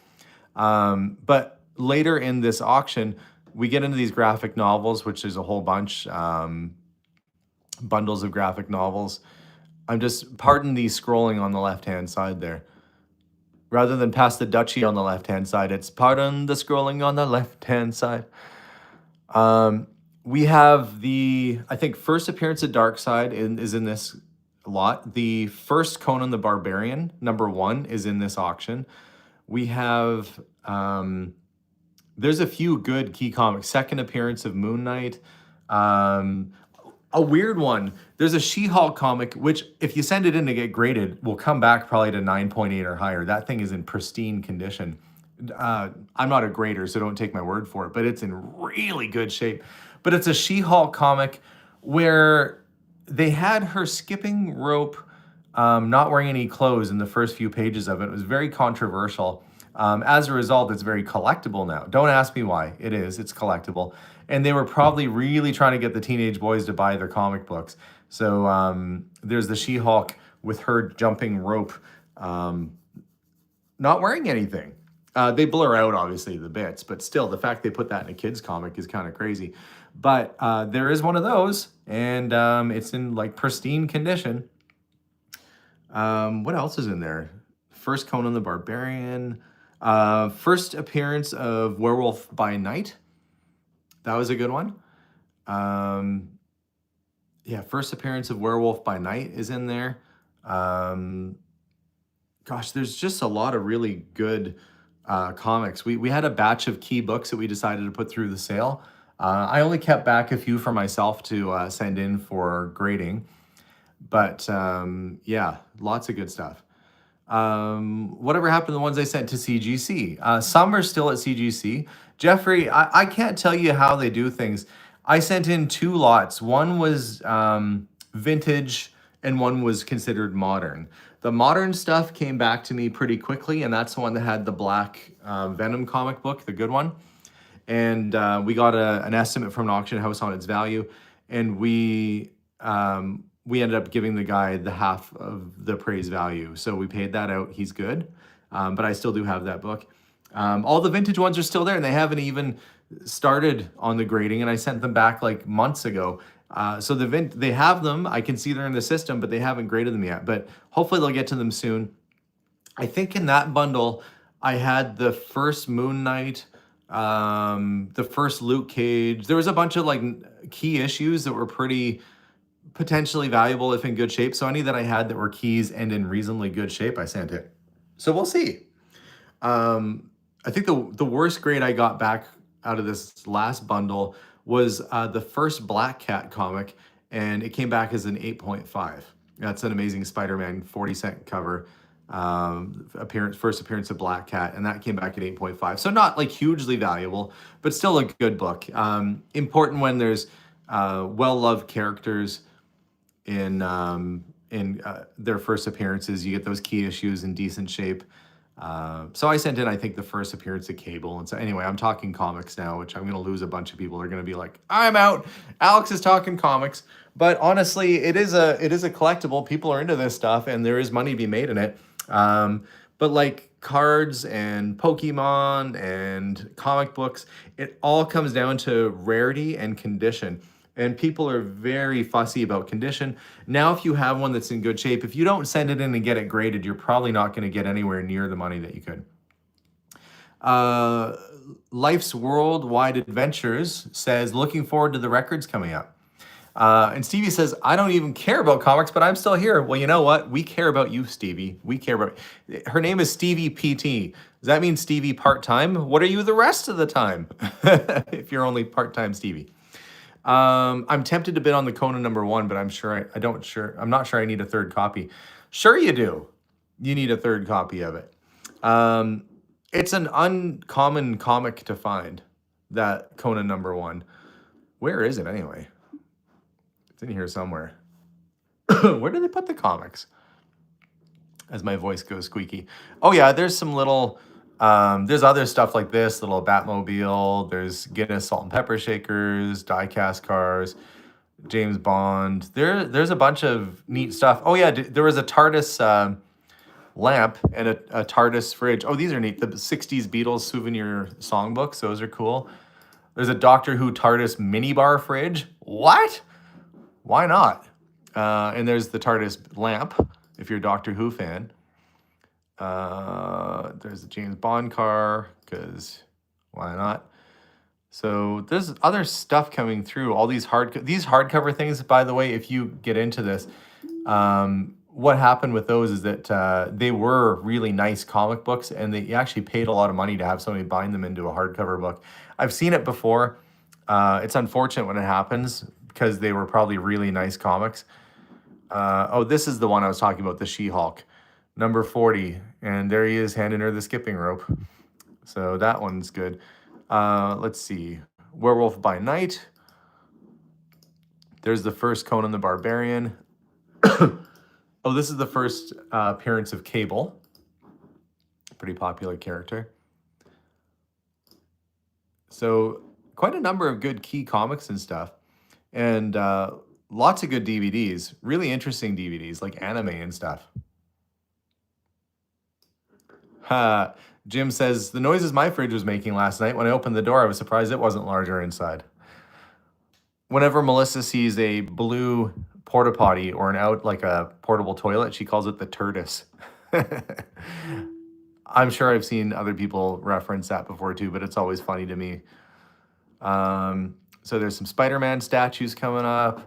But later in this auction, we get into these graphic novels, which is a whole bunch, bundles of graphic novels. I'm just, pardon the scrolling on the left-hand side there. Rather than pass the duchy on the left-hand side, it's pardon the scrolling on the left-hand side. We have the, I think, first appearance of Darkseid is in this lot. The first Conan the Barbarian, #1, is in this auction. We have, there's a few good key comics. Second appearance of Moon Knight. A weird one. There's a She-Hulk comic, which if you send it in to get graded, will come back probably to 9.8 or higher. That thing is in pristine condition. I'm not a grader, so don't take my word for it, but it's in really good shape. But it's a She-Hulk comic where they had her skipping rope, not wearing any clothes in the first few pages of it. It was very controversial. As a result, it's very collectible now. Don't ask me why. It is. It's collectible. And they were probably really trying to get the teenage boys to buy their comic books. So there's the She-Hulk with her jumping rope, not wearing anything. They blur out, obviously, the bits, but still, the fact they put that in a kid's comic is kind of crazy. But there is one of those, and it's in like pristine condition. What else is in there? First Conan the Barbarian. First appearance of Werewolf by Night. That was a good one. Yeah, first appearance of Werewolf by Night is in there. Gosh, there's just a lot of really good comics. We had a batch of key books that we decided to put through the sale. I only kept back a few for myself to send in for grading. But yeah, lots of good stuff. Whatever happened to the ones I sent to CGC? Some are still at CGC. Jeffrey, I can't tell you how they do things. I sent in 2 lots. One was vintage and one was considered modern. The modern stuff came back to me pretty quickly, and that's the one that had the black Venom comic book, the good one. And we got an estimate from an auction house on its value, and we ended up giving the guy the half of the appraised value. So we paid that out. He's good. But I still do have that book. All the vintage ones are still there, and they haven't even started on the grading, and I sent them back like months ago. So they have them. I can see they're in the system, but they haven't graded them yet. But hopefully they'll get to them soon. I think in that bundle, I had the first Moon Knight, the first Luke Cage. There was a bunch of like key issues that were pretty potentially valuable if in good shape. So any that I had that were keys and in reasonably good shape, I sent it. So we'll see. I think the worst grade I got back out of this last bundle was the first Black Cat comic, and it came back as an 8.5. That's an Amazing Spider-Man 40-cent cover, first appearance of Black Cat, and that came back at 8.5. So not like hugely valuable, but still a good book. Important when there's well-loved characters in their first appearances. You get those key issues in decent shape. So I sent in, I think, the first appearance of Cable. And so anyway, I'm talking comics now, which I'm going to lose a bunch of people. They're going to be like, I'm out. Alex is talking comics. But honestly, it is a collectible. People are into this stuff, and there is money to be made in it. But like cards and Pokemon and comic books, it all comes down to rarity and condition. And people are very fussy about condition. Now, if you have one that's in good shape, if you don't send it in and get it graded, you're probably not going to get anywhere near the money that you could. Life's Worldwide Adventures says, looking forward to the records coming up. And Stevie says, I don't even care about comics, but I'm still here. Well, you know what? We care about you, Stevie. We care about... Her name is Stevie PT. Does that mean Stevie part-time? What are you the rest of the time? If you're only part-time Stevie. I'm tempted to bid on the Conan #1, but I'm not sure I need a third copy. Sure you do. You need a third copy of it. It's an uncommon comic to find, that Conan #1. Where is it anyway? It's in here somewhere. Where did they put the comics? As my voice goes squeaky. Oh yeah, there's some little... there's other stuff like this, little Batmobile, there's Guinness salt and pepper shakers, die-cast cars, James Bond. There's a bunch of neat stuff. Oh yeah, there was a TARDIS lamp and a TARDIS fridge. Oh, these are neat. The 60s Beatles souvenir songbooks, those are cool. There's a Doctor Who TARDIS minibar fridge. What? Why not? And there's the TARDIS lamp, if you're a Doctor Who fan. There's the James Bond car, because why not? So there's other stuff coming through. All these hardcover things, by the way, if you get into this, what happened with those is that they were really nice comic books, and they actually paid a lot of money to have somebody bind them into a hardcover book. I've seen it before. It's unfortunate when it happens, because they were probably really nice comics. Oh, this is the one I was talking about, the She-Hulk. Number 40, and there he is handing her the skipping rope. So that one's good. Let's see. Werewolf by Night. There's the first Conan the Barbarian. Oh, this is the first appearance of Cable. Pretty popular character. So quite a number of good key comics and stuff. And lots of good DVDs. Really interesting DVDs, like anime and stuff. Jim says, the noises my fridge was making last night, when I opened the door, I was surprised it wasn't larger inside. Whenever Melissa sees a blue porta potty or like a portable toilet, she calls it the Turtis. I'm sure I've seen other people reference that before too, but it's always funny to me. So there's some Spider-Man statues coming up.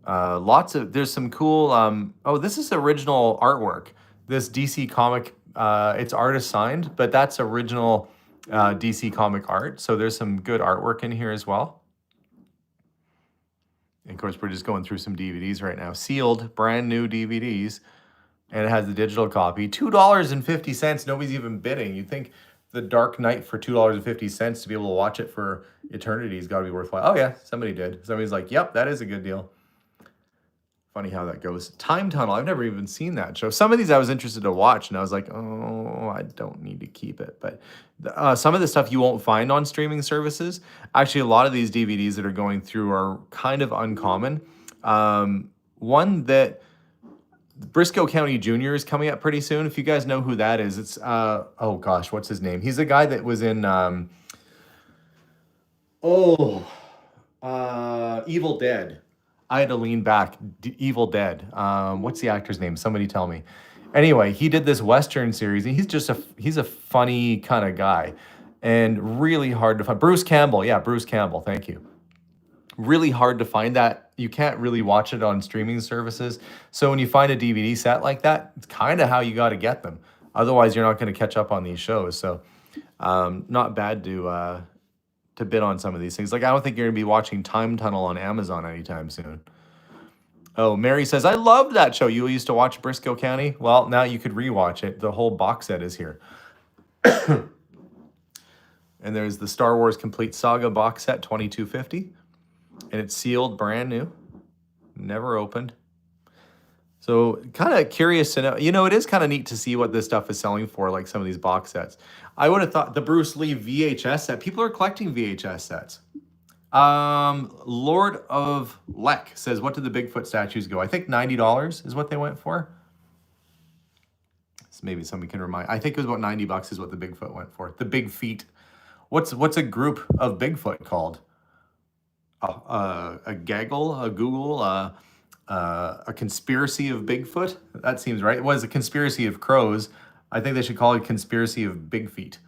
There's some cool, oh, this is original artwork. This DC comic, it's artist signed, but that's original DC comic art. So there's some good artwork in here as well. And of course, we're just going through some DVDs right now. Sealed, brand new DVDs. And it has the digital copy. $2.50. Nobody's even bidding. You'd think The Dark Knight for $2.50 to be able to watch it for eternity has got to be worthwhile. Oh yeah, somebody did. Somebody's like, yep, that is a good deal. Funny how that goes. Time Tunnel, I've never even seen that show. Some of these I was interested to watch, and I was like, oh, I don't need to keep it. But some of the stuff you won't find on streaming services. Actually, a lot of these DVDs that are going through are kind of uncommon. One that Briscoe County Jr. is coming up pretty soon. If you guys know who that is, it's, oh gosh, what's his name? He's the guy that was in, Evil Dead. I had to lean back. Evil Dead. What's the actor's name? Somebody tell me. Anyway, he did this Western series, and he's a funny kind of guy, and really hard to find. Bruce Campbell. Yeah, Bruce Campbell. Thank you. really hard to find that. You can't really watch it on streaming services. So when you find a DVD set like that, it's kind of how you got to get them. Otherwise, you're not going to catch up on these shows. So not bad to bid on some of these things. Like, I don't think you're going to be watching Time Tunnel on Amazon anytime soon. Oh, Mary says, I loved that show. You used to watch Briscoe County? Well, now you could rewatch it. The whole box set is here. And there's the Star Wars Complete Saga box set, $22.50. And it's sealed, brand new. Never opened. So kind of curious to know. You know, it is kind of neat to see what this stuff is selling for, like some of these box sets. I would have thought the Bruce Lee VHS set. People are collecting VHS sets. Lord of Lek says, what did the Bigfoot statues go? I think $90 is what they went for. So maybe somebody can remind. I think it was about $90 is what the Bigfoot went for. The Big Feet. What's a group of Bigfoot called? A gaggle, a Google, a conspiracy of Bigfoot. That seems right. It was a conspiracy of crows. I think they should call it conspiracy of Big Feet.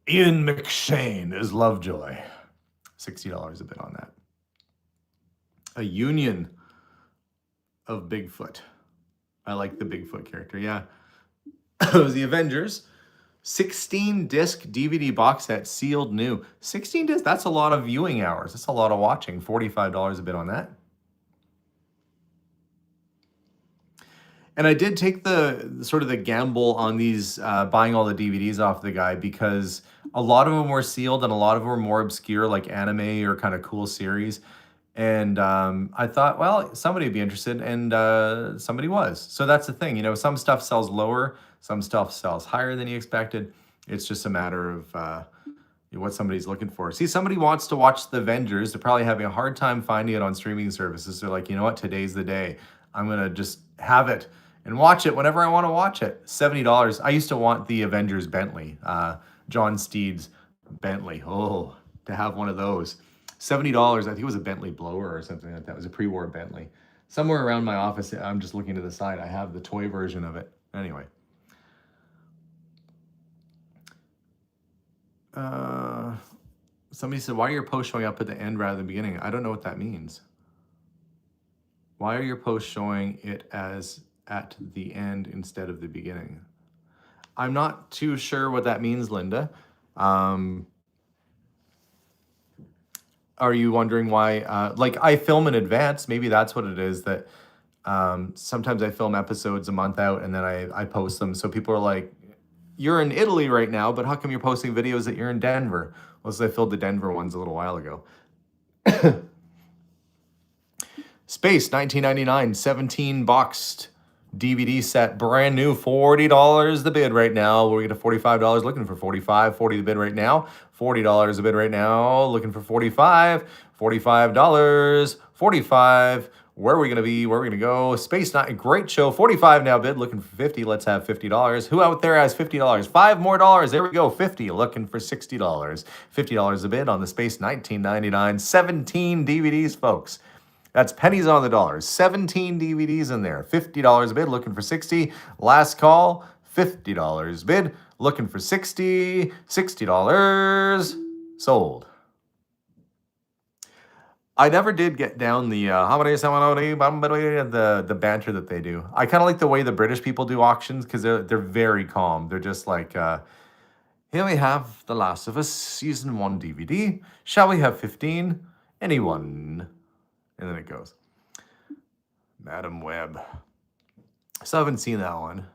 Ian McShane is Lovejoy. $60 a bit on that. A union of Bigfoot. I like the Bigfoot character. Yeah. It was the Avengers. 16-disc DVD box set, sealed new. 16 discs, that's a lot of viewing hours. That's a lot of watching. $45 a bit on that. And I did take the sort of the gamble on these, buying all the DVDs off the guy, because a lot of them were sealed and a lot of them were more obscure, like anime or kind of cool series. And I thought, well, somebody would be interested, and somebody was. So that's the thing, you know, some stuff sells lower, some stuff sells higher than you expected. It's just a matter of what somebody's looking for. See, somebody wants to watch The Avengers. They're probably having a hard time finding it on streaming services. They're like, you know what, today's the day. I'm going to just have it and watch it whenever I want to watch it. $70. I used to want the Avengers Bentley, John Steed's Bentley. Oh, to have one of those. $70, I think it was a Bentley blower or something like that. It was a pre-war Bentley. Somewhere around my office, I'm just looking to the side, I have the toy version of it. Anyway. Somebody said, why are your posts showing up at the end rather than the beginning? I don't know what that means. Why are your posts showing it as at the end instead of the beginning? I'm not too sure what that means, Linda. Are you wondering why, like, I film in advance? Maybe that's what it is, that sometimes I film episodes a month out and then I post them. So people are like, you're in Italy right now, but how come you're posting videos that you're in Denver? Well, so I filmed the Denver ones a little while ago. Space, 1999, 17-boxed DVD set, brand new, $40 the bid right now. We're getting $45, looking for $45, $40 the bid right now. $40 a bid right now, looking for $45, $45, $45. Where are we going to be? Where are we going to go? Space, not great show. $45 now bid, looking for $50. Let's have $50. Who out there has $50? $5 more. There we go. $50, looking for $60. $50 a bid on the Space 1999. 17 DVDs, folks. That's pennies on the dollar. 17 DVDs in there. $50 a bid, looking for $60. Last call, $50 bid, looking for $60. $60 sold. I never did get down the the banter that they do. I kind of like the way the British people do auctions, because they're very calm. They're just like, here we have The Last of Us Season 1 DVD. Shall we have 15? Anyone? And then it goes. Madam Web. Still haven't seen that one.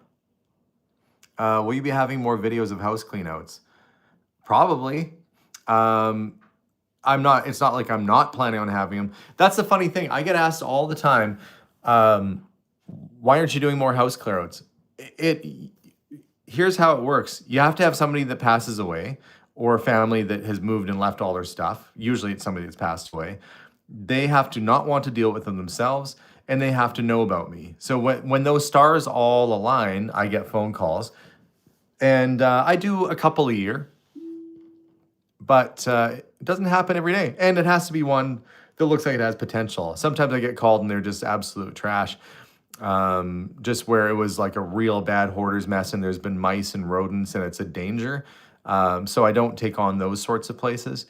Will you be having more videos of house cleanouts? Probably. I'm not, it's not like I'm not planning on having them. That's the funny thing. I get asked all the time, why aren't you doing more house clearouts? Here's how it works. You have to have somebody that passes away, or a family that has moved and left all their stuff. Usually it's somebody that's passed away. They have to not want to deal with them themselves, and they have to know about me. So when those stars all align, I get phone calls, and I do a couple a year. But it doesn't happen every day. And it has to be one that looks like it has potential. Sometimes I get called and they're just absolute trash. Just where it was like a real bad hoarder's mess and there's been mice and rodents and it's a danger. So I don't take on those sorts of places.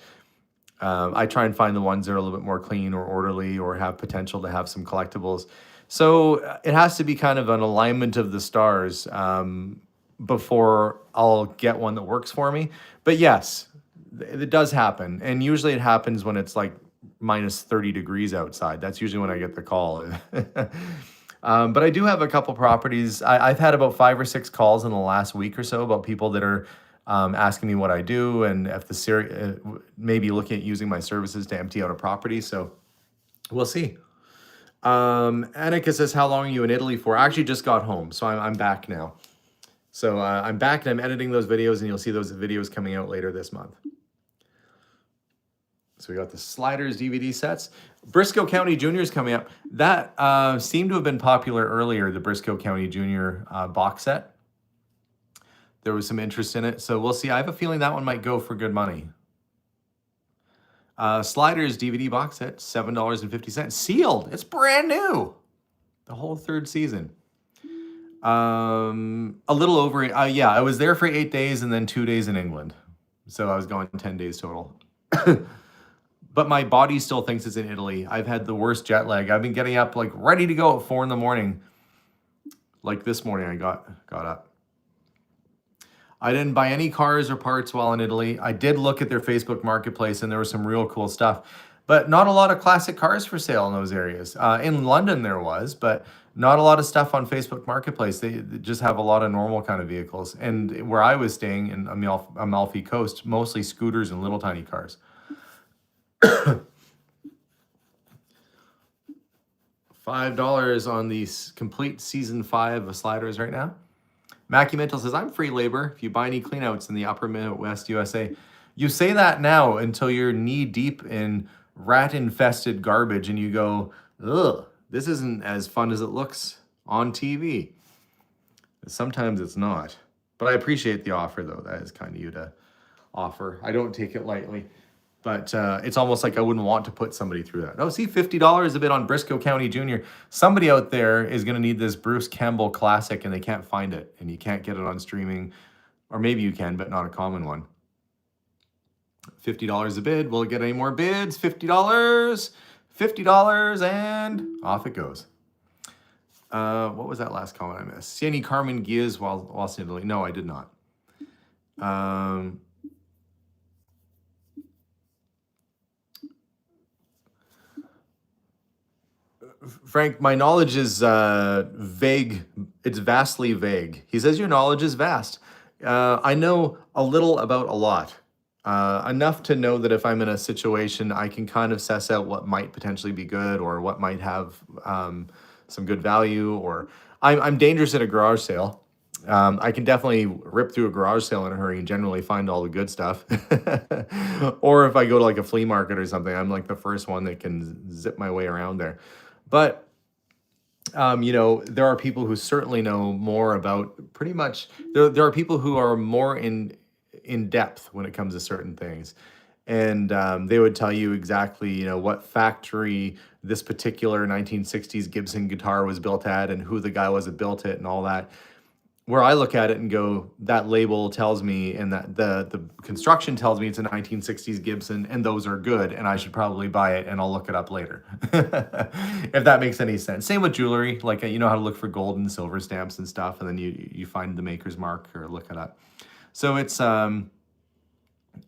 I try and find the ones that are a little bit more clean or orderly or have potential to have some collectibles. So it has to be kind of an alignment of the stars before I'll get one that works for me. But yes, it does happen. And usually it happens when it's like minus 30 degrees outside. That's usually when I get the call. But I do have a couple properties. I've had about 5 or 6 calls in the last week or so about people that are asking me what I do and if maybe looking at using my services to empty out a property. So we'll see. Annika says, how long are you in Italy for? I actually just got home, so I'm back now. So I'm back and I'm editing those videos, and you'll see those videos coming out later this month. So we got the Sliders DVD sets. Briscoe County Junior is coming up. That seemed to have been popular earlier, the Briscoe County Junior box set. There was some interest in it, so we'll see. I have a feeling that one might go for good money. Sliders DVD box set, $7.50. Sealed. It's brand new. The whole 3rd season. A little over, yeah, I was there for 8 days and then 2 days in England. So I was gone 10 days total. But my body still thinks it's in Italy. I've had the worst jet lag. I've been getting up like ready to go at 4 in the morning. Like this morning I got up. I didn't buy any cars or parts while in Italy. I did look at their Facebook marketplace and there was some real cool stuff, but not a lot of classic cars for sale in those areas. In London there was, but not a lot of stuff on Facebook marketplace. They just have a lot of normal kind of vehicles. And where I was staying in Amalfi Coast, mostly scooters and little tiny cars. $5 on the complete season 5 of Sliders right now. Mackie Mental says, I'm free labor if you buy any cleanouts in the upper Midwest USA. You say that now until you're knee deep in rat-infested garbage and you go, ugh, this isn't as fun as it looks on TV. Sometimes it's not. But I appreciate the offer, though. That is kind of you to offer. I don't take it lightly. But it's almost like I wouldn't want to put somebody through that. Oh, see, $50 a bit on Briscoe County Junior. Somebody out there is going to need this Bruce Campbell Classic, and they can't find it, and you can't get it on streaming. Or maybe you can, but not a common one. $50 a bid. Will it get any more bids? $50. $50, and off it goes. What was that last comment I missed? See any Carmen Giaz while in Italy? No, I did not. Frank, my knowledge is vague. It's vastly vague. He says your knowledge is vast. I know a little about a lot. Enough to know that if I'm in a situation, I can kind of suss out what might potentially be good or what might have some good value. Or I'm dangerous at a garage sale. I can definitely rip through a garage sale in a hurry and generally find all the good stuff. Or if I go to like a flea market or something, I'm like the first one that can zip my way around there. But, there are people who certainly know more about pretty much, there are people who are more in depth when it comes to certain things. And they would tell you exactly, what factory this particular 1960s Gibson guitar was built at and who the guy was that built it and all that. Where I look at it and go, that label tells me, and that the construction tells me it's a 1960s Gibson, and those are good, and I should probably buy it, and I'll look it up later. If that makes any sense. Same with jewelry, like you know how to look for gold and silver stamps and stuff, and then you find the maker's mark or look it up. So it's an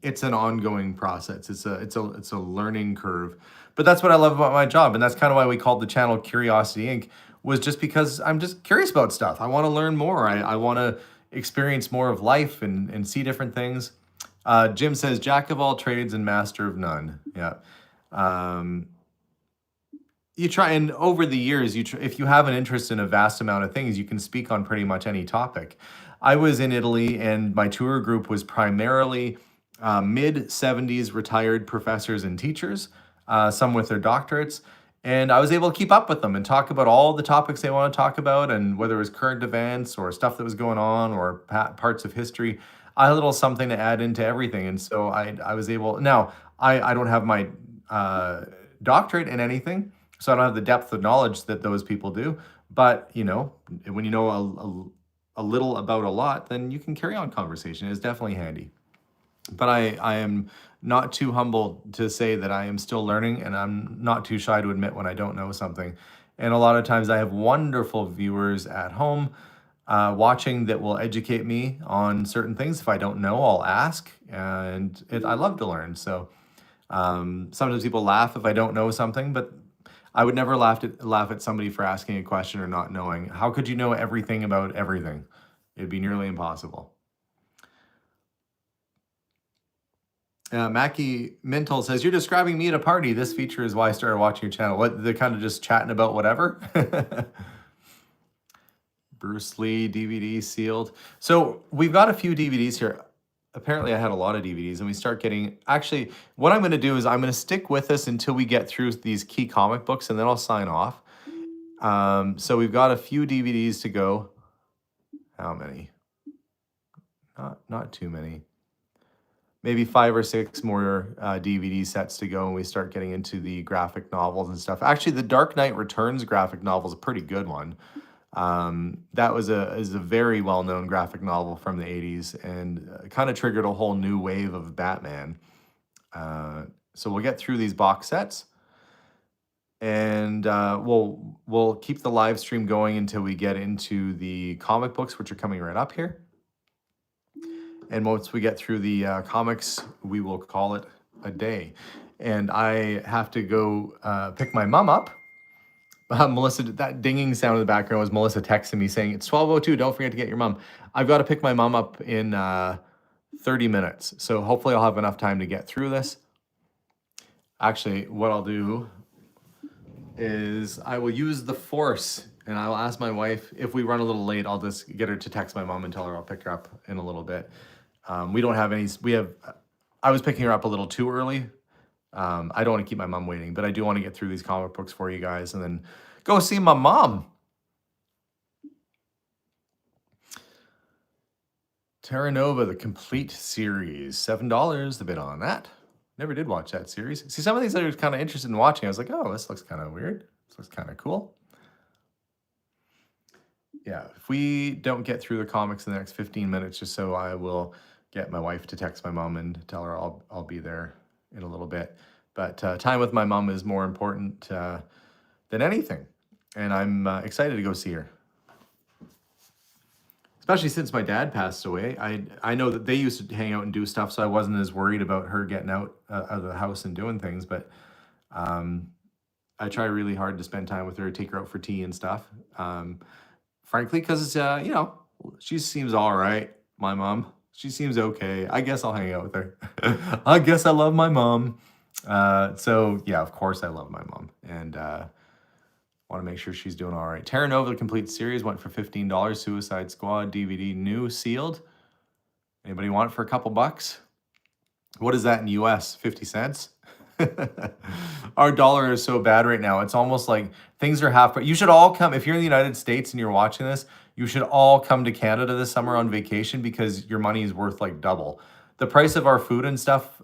ongoing process. It's a learning curve. But that's what I love about my job, and that's kind of why we called the channel Curiosity Inc. was just because I'm just curious about stuff. I want to learn more. I want to experience more of life and see different things. Jim says, jack of all trades and master of none. Yeah. You try, and over the years, if you have an interest in a vast amount of things, you can speak on pretty much any topic. I was in Italy, and my tour group was primarily mid-70s retired professors and teachers, some with their doctorates. And I was able to keep up with them and talk about all the topics they want to talk about, and whether it was current events or stuff that was going on or parts of history. I had a little something to add into everything. And so I was able, now I don't have my doctorate in anything, so I don't have the depth of knowledge that those people do. But, when you know a little about a lot, then you can carry on conversation. It's definitely handy. But I am not too humble to say that I am still learning, and I'm not too shy to admit when I don't know something. And a lot of times I have wonderful viewers at home watching that will educate me on certain things. If I don't know, I'll ask, and I love to learn. So sometimes people laugh if I don't know something, but I would never laugh at somebody for asking a question or not knowing. How could you know everything about everything? It'd be nearly impossible. Mackie Mintel says, "You're describing me at a party. This feature is why I started watching your channel." What, they're kind of just chatting about whatever? Bruce Lee DVD sealed. So we've got a few DVDs here. Apparently I had a lot of DVDs, and we start getting, actually, what I'm going to do is I'm going to stick with this until we get through these key comic books, and then I'll sign off. So we've got a few DVDs to go. How many? Not too many. Maybe 5 or 6 more DVD sets to go, and we start getting into the graphic novels and stuff. Actually, the Dark Knight Returns graphic novel is a pretty good one. That is a very well-known graphic novel from the 80s, and kind of triggered a whole new wave of Batman. So we'll get through these box sets, and we'll keep the live stream going until we get into the comic books, which are coming right up here. And once we get through the comics, we will call it a day. And I have to go pick my mom up. Melissa, that dinging sound in the background was Melissa texting me saying, "It's 12:02, don't forget to get your mom." I've got to pick my mom up in 30 minutes. So hopefully I'll have enough time to get through this. Actually, what I'll do is I will use the force, and I'll ask my wife, if we run a little late, I'll just get her to text my mom and tell her I'll pick her up in a little bit. We don't have any, I was picking her up a little too early. I don't want to keep my mom waiting, but I do want to get through these comic books for you guys and then go see my mom. Terra Nova, the complete series, $7 the bid on that. Never did watch that series. See, some of these I was kind of interested in watching. I was like, oh, this looks kind of weird. This looks kind of cool. Yeah, if we don't get through the comics in the next 15 minutes or so, I will get my wife to text my mom and tell her I'll be there in a little bit. But time with my mom is more important than anything. And I'm excited to go see her. Especially since my dad passed away. I know that they used to hang out and do stuff, so I wasn't as worried about her getting out of the house and doing things. But I try really hard to spend time with her, take her out for tea and stuff. Frankly, because, you know, she seems all right, my mom. She seems okay. I guess I'll hang out with her. I guess I love my mom. So, yeah, of course I love my mom. And want to make sure she's doing all right. Terra Nova, the complete series, went for $15. Suicide Squad DVD, new, sealed. Anybody want it for a couple bucks? What is that in US? 50 cents? Our dollar is so bad right now. It's almost like things are half. But you should all come. If you're in the United States and you're watching this, you should all come to Canada this summer on vacation because your money is worth like double. The price of our food and stuff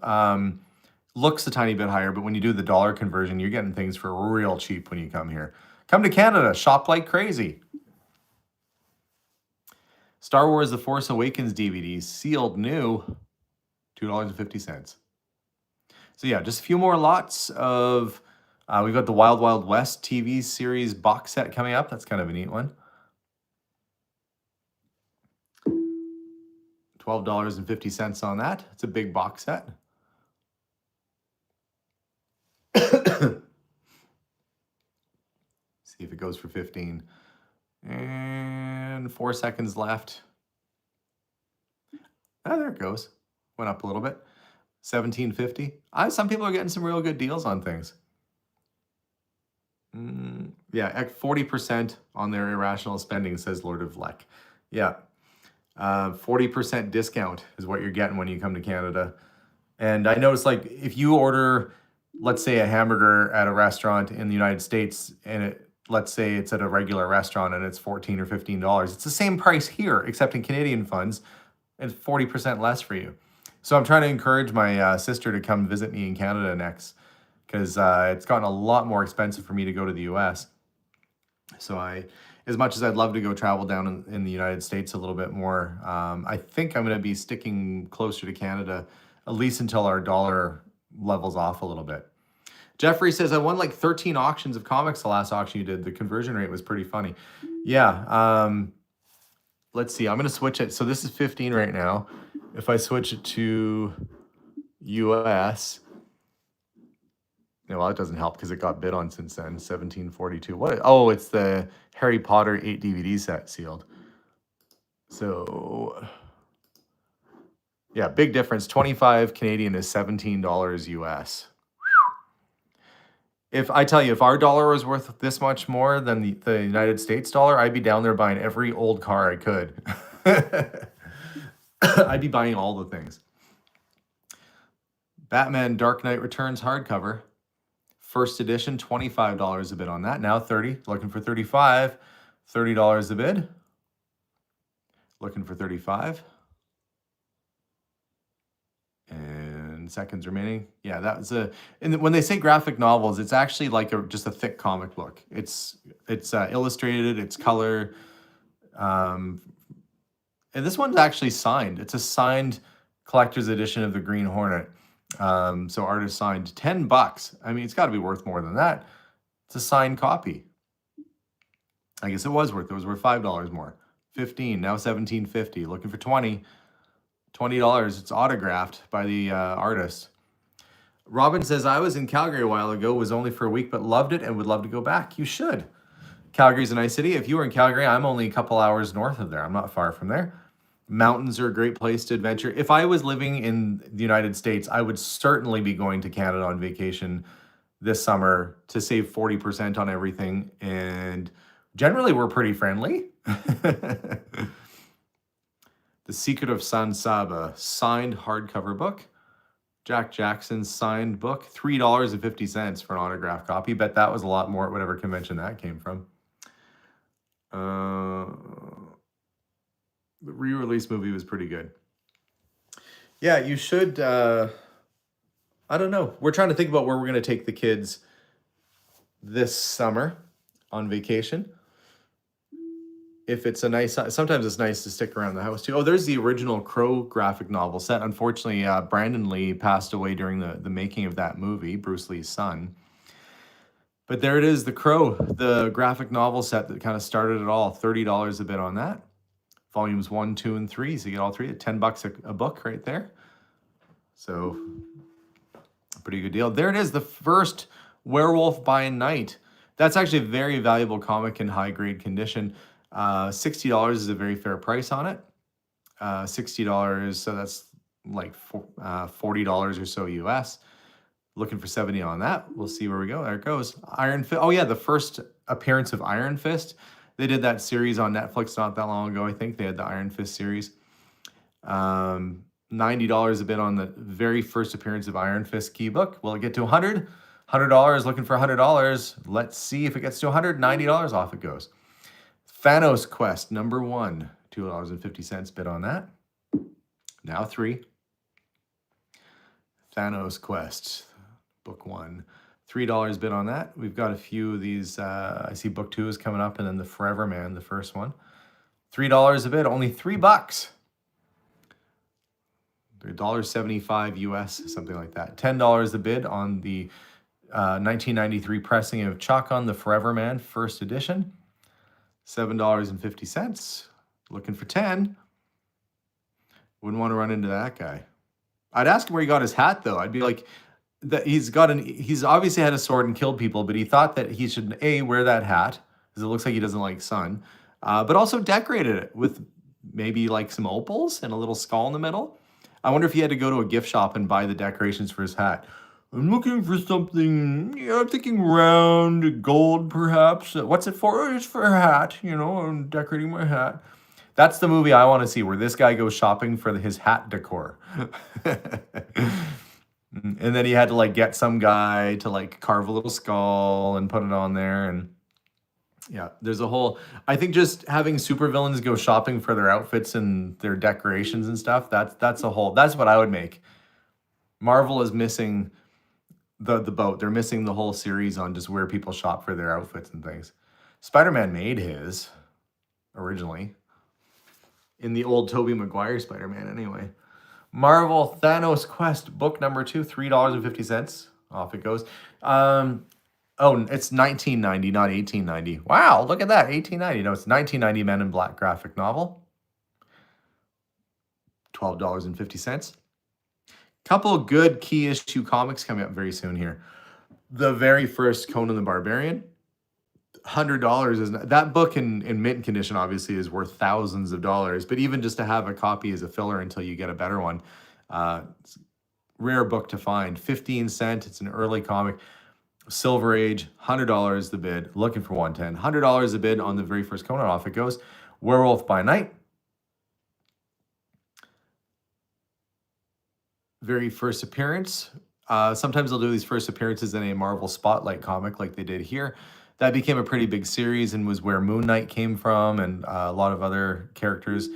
looks a tiny bit higher, but when you do the dollar conversion, you're getting things for real cheap when you come here. Come to Canada, shop like crazy. Star Wars The Force Awakens DVD, sealed new, $2.50. So yeah, just a few more lots of, we've got the Wild Wild West TV series box set coming up. That's kind of a neat one. $12.50 on that. It's a big box set. See if it goes for 15. And 4 seconds left. Oh, there it goes. Went up a little bit. $17.50. Some people are getting some real good deals on things. Yeah, 40% on their irrational spending, says Lord of Leck. Yeah, 40% discount is what you're getting when you come to Canada. And I noticed, like, if you order, let's say, a hamburger at a restaurant in the United States, and let's say it's at a regular restaurant and it's $14 or $15, it's the same price here, except in Canadian funds, and 40% less for you. So I'm trying to encourage my sister to come visit me in Canada next, because it's gotten a lot more expensive for me to go to the US. So as much as I'd love to go travel down in the United States a little bit more, I think I'm going to be sticking closer to Canada at least until our dollar levels off a little bit. Jeffrey says, I won like 13 auctions of comics the last auction you did. The conversion rate was pretty funny. Yeah. Let's see. I'm going to switch it. So this is 15 right now. If I switch it to US, well, it doesn't help because it got bid on since then. 1742. What? Oh, it's the Harry Potter 8 DVD set sealed. So yeah, big difference. 25 Canadian is $17 US. If I tell you, if our dollar was worth this much more than the United States dollar, I'd be down there buying every old car I could. I'd be buying all the things. Batman Dark Knight Returns hardcover. First edition, $25 a bid on that. Now 30, looking for 35. $30 a bid. Looking for 35. And seconds remaining. Yeah, that was and when they say graphic novels, it's actually like just a thick comic book. It's illustrated, it's color. And this one's actually signed. It's a signed collector's edition of the Green Hornet. So artist signed. $10. I mean, it's got to be worth more than that. It's a signed copy. I guess it was worth $5 more. 15, now $17.50. Looking for 20. $20. It's autographed by the artist. Robin says, I was in Calgary a while ago, was only for a week, but loved it and would love to go back. You should. Calgary's a nice city. If you were in Calgary, I'm only a couple hours north of there. I'm not far from there. Mountains are a great place to adventure. If I was living in the United States, I would certainly be going to Canada on vacation this summer to save 40% on everything. And generally, we're pretty friendly. The Secret of San Saba, signed hardcover book. Jack Jackson's signed book, $3.50 for an autographed copy. Bet that was a lot more at whatever convention that came from. The re-release movie was pretty good. Yeah, you should, I don't know. We're trying to think about where we're going to take the kids this summer on vacation. If it's a nice, sometimes it's nice to stick around the house too. Oh, there's the original Crow graphic novel set. Unfortunately, Brandon Lee passed away during the making of that movie, Bruce Lee's son. But there it is, the Crow, the graphic novel set that kind of started it all. $30 a bit on that. Volumes 1, 2, and 3. So you get all three at $10 a book right there. So a pretty good deal. There it is, the first Werewolf by Night. That's actually a very valuable comic in high grade condition. $60 is a very fair price on it. $60, so that's like $40 or so US. Looking for 70 on that. We'll see where we go. There it goes. Iron Fist. Oh yeah, the first appearance of Iron Fist. They did that series on Netflix not that long ago. I think they had the Iron Fist series. $90 a bit on the very first appearance of Iron Fist key book. Will it get to 100? $100. Looking for $100. Let's see if it gets to 100. $90 off it goes. Thanos Quest, number 1, $2.50 bid on that. Now 3. Thanos Quest, book 1, $3 bid on that. We've got a few of these. I see book 2 is coming up, and then the Forever Man, the first one. $3 a bid, only $3. $1.75 US, something like that. $10 a bid on the 1993 pressing of Chacon, the Forever Man, first edition. $7.50. Looking for 10. Wouldn't want to run into that guy. I'd ask him where he got his hat, though. I'd be like, that he's obviously had a sword and killed people, but he thought that he should wear that hat because it looks like he doesn't like sun, but also decorated it with maybe like some opals and a little skull in the middle. I wonder if he had to go to a gift shop and buy the decorations for his hat. I'm looking for something, I'm thinking round, gold perhaps. What's it for? Oh, it's for a hat, I'm decorating my hat. That's the movie I want to see, where this guy goes shopping for his hat decor. And then he had to get some guy to carve a little skull and put it on there. And yeah, there's a whole, I think just having supervillains go shopping for their outfits and their decorations and stuff, that's what I would make. Marvel is missing the boat. They're missing the whole series on just where people shop for their outfits and things. Spider-Man made his originally in the old Tobey Maguire Spider-Man anyway. Marvel Thanos Quest book number 2, $3.50. Off it goes. Oh, it's 1990, not 1890. Wow, look at that, 1890. No, it's 1990 Men in Black graphic novel. $12.50. Couple of good key issue comics coming up very soon here. The very first Conan the Barbarian, $100 is that book in mint condition obviously is worth thousands of dollars, but even just to have a copy as a filler until you get a better one, it's rare book to find. 15 cents. It's an early comic. Silver Age, $100 the bid. Looking for 110. $100 a bid on the very first Conan. Off it goes. Werewolf by Night. Very first appearance. Sometimes they'll do these first appearances in a Marvel Spotlight comic like they did here. That became a pretty big series and was where Moon Knight came from, and a lot of other characters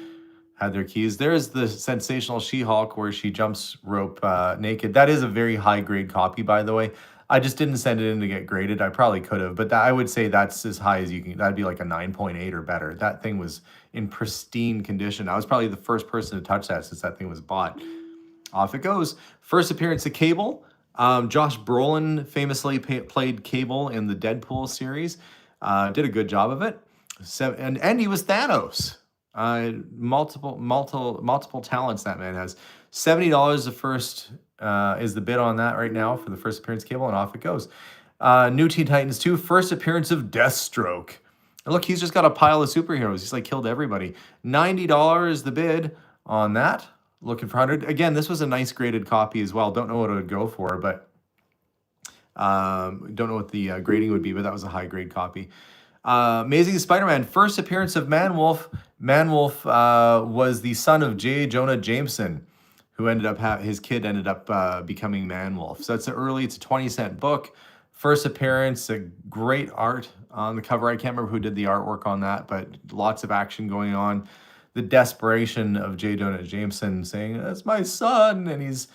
had their keys. There's the sensational She-Hulk where she jumps rope naked. That is a very high-grade copy, by the way. I just didn't send it in to get graded. I probably could have, but I would say that's as high as you can. That'd be like a 9.8 or better. That thing was in pristine condition. I was probably the first person to touch that since that thing was bought. Off it goes. First appearance of Cable. Josh Brolin famously played Cable in the Deadpool series. Did a good job of it. And he was Thanos. Multiple talents that man has. $70 the first is the bid on that right now for the first appearance Cable, and off it goes. New Teen Titans 2, first appearance of Deathstroke. And look, he's just got a pile of superheroes. He's like killed everybody. $90 the bid on that. Looking for 100. Again, this was a nice graded copy as well. Don't know what it would go for, but don't know what the grading would be, but that was a high grade copy. Amazing Spider-Man, first appearance of Man-Wolf. Man-Wolf was the son of J. Jonah Jameson, who ended up his kid ended up becoming Man-Wolf. So it's it's a 20-cent book. First appearance, a great art on the cover. I can't remember who did the artwork on that, but lots of action going on. The desperation of J. Jonah Jameson saying, "That's my son," and he's,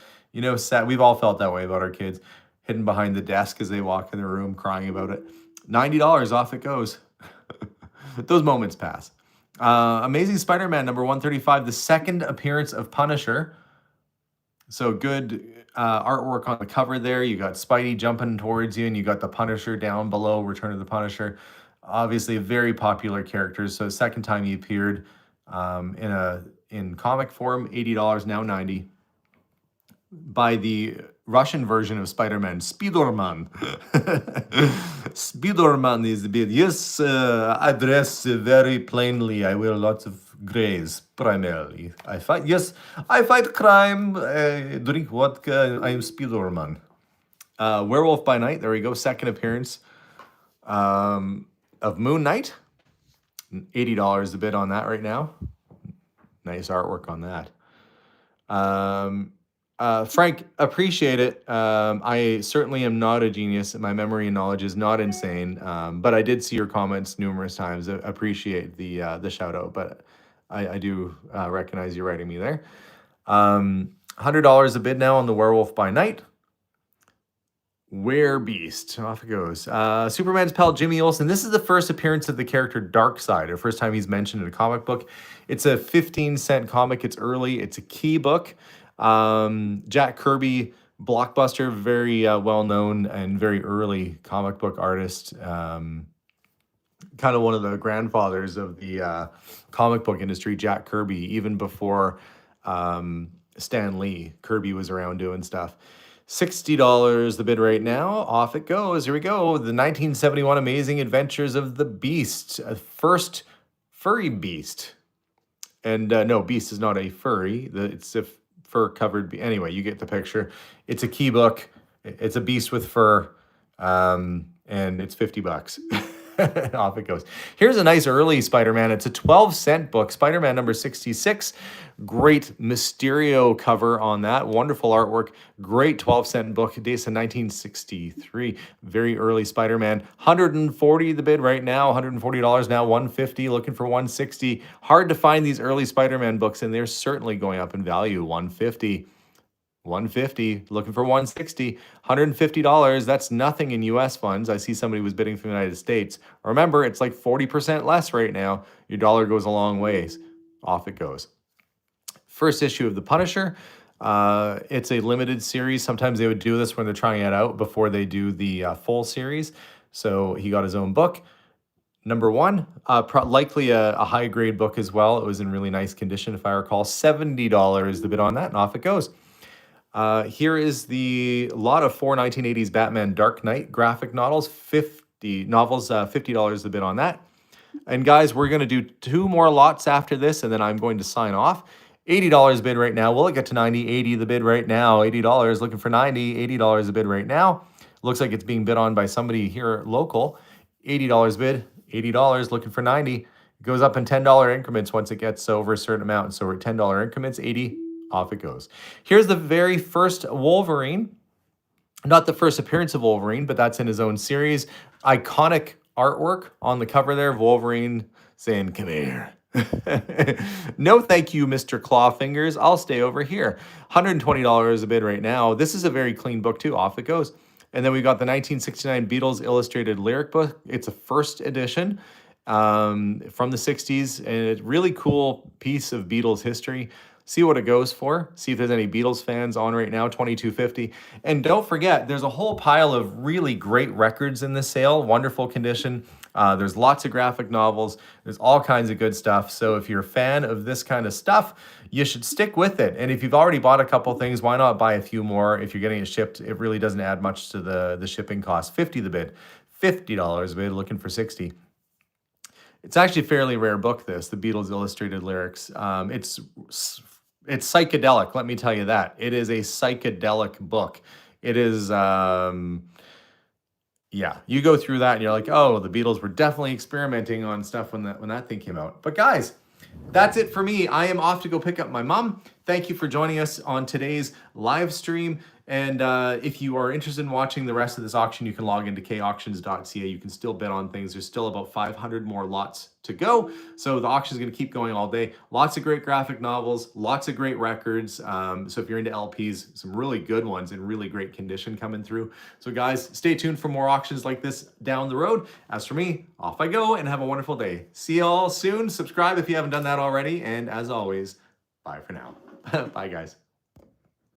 sad. We've all felt that way about our kids, hidden behind the desk as they walk in the room, crying about it. $90, off it goes. Those moments pass. Amazing Spider-Man number 135, the second appearance of Punisher. So good artwork on the cover there. You got Spidey jumping towards you, and you got the Punisher down below, Return of the Punisher. Obviously a very popular character. So second time he appeared in comic form, $80, now $90. By the Russian version of Spider-Man, Spiderman. Spiderman is the bit. Yes, I dress very plainly. I wear lots of grays, primarily. I fight crime, drink vodka. I am Spiderman. Werewolf by Night, there we go. Second appearance of Moon Knight. $80 a bid on that right now. Nice artwork on that. Frank, appreciate it. I certainly am not a genius. My memory and knowledge is not insane. But I did see your comments numerous times. I appreciate the shout out, but I do recognize you writing me there. $100 a bid now on the Werewolf by Night. Beast, off it goes. Superman's pal Jimmy Olsen. This is the first appearance of the character Darkseid, the first time he's mentioned in a comic book. It's a 15-cent comic. It's early. It's a key book. Jack Kirby, blockbuster, very well-known and very early comic book artist. Kind of one of the grandfathers of the comic book industry, Jack Kirby, even before Stan Lee. Kirby was around doing stuff. $60 the bid right now. Off it goes. Here we go. The 1971 Amazing Adventures of the Beast. First furry beast. And no, Beast is not a furry. It's a fur-covered beast. Anyway, you get the picture. It's a key book. It's a beast with fur. And it's $50. Off it goes. Here's a nice early Spider-Man. It's a 12-cent book. Spider-Man number 66. Great Mysterio cover on that. Wonderful artwork. Great 12-cent book. Dates in 1963. Very early Spider-Man. $140 the bid right now. $140 now. $150. Looking for $160. Hard to find these early Spider-Man books, and they're certainly going up in value. $150. Looking for $160. $150. That's nothing in US funds. I see somebody was bidding from the United States. Remember, it's like 40% less right now. Your dollar goes a long ways. Off it goes. First issue of The Punisher. It's a limited series. Sometimes they would do this when they're trying it out before they do the full series. So he got his own book. Number one, likely a high grade book as well. It was in really nice condition, if I recall. $70 the bid on that, and off it goes. Here is the lot of 1980s Batman Dark Knight graphic novels, $50 the bid on that. And guys, we're going to do 2 more lots after this, and then I'm going to sign off. $80 bid right now. Will it get to 90? 80 the bid right now. $80 looking for 90. $80 a bid right now. Looks like it's being bid on by somebody here local. $80 bid. $80 looking for 90. It goes up in $10 increments once it gets over a certain amount. So we're at $10 increments. 80, off it goes. Here's the very first Wolverine. Not the first appearance of Wolverine, but that's in his own series. Iconic artwork on the cover there of Wolverine saying, "Come here." No, thank you, Mr. Clawfingers. I'll stay over here. $120 a bid right now. This is a very clean book too. Off it goes. And then we got the 1969 Beatles Illustrated Lyric Book. It's a first edition from the 60s, and it's a really cool piece of Beatles history. See what it goes for. See if there's any Beatles fans on right now, $22.50. And don't forget, there's a whole pile of really great records in this sale, wonderful condition. There's lots of graphic novels. There's all kinds of good stuff. So if you're a fan of this kind of stuff, you should stick with it. And if you've already bought a couple things, why not buy a few more? If you're getting it shipped, it really doesn't add much to the shipping cost. $50 the bid. $50 a bid, looking for 60. It's actually a fairly rare book, this, the Beatles Illustrated Lyrics. It's psychedelic, let me tell you that. It is a psychedelic book. It is, yeah, you go through that and you're like, oh, the Beatles were definitely experimenting on stuff when that thing came out. But guys, that's it for me. I am off to go pick up my mom. Thank you for joining us on today's live stream. And if you are interested in watching the rest of this auction, you can log into kauctions.ca. You can still bid on things. There's still about 500 more lots to go. So the auction is going to keep going all day. Lots of great graphic novels, lots of great records. So if you're into LPs, some really good ones in really great condition coming through. So guys, stay tuned for more auctions like this down the road. As for me, off I go and have a wonderful day. See you all soon. Subscribe if you haven't done that already. And as always, bye for now. Bye, guys.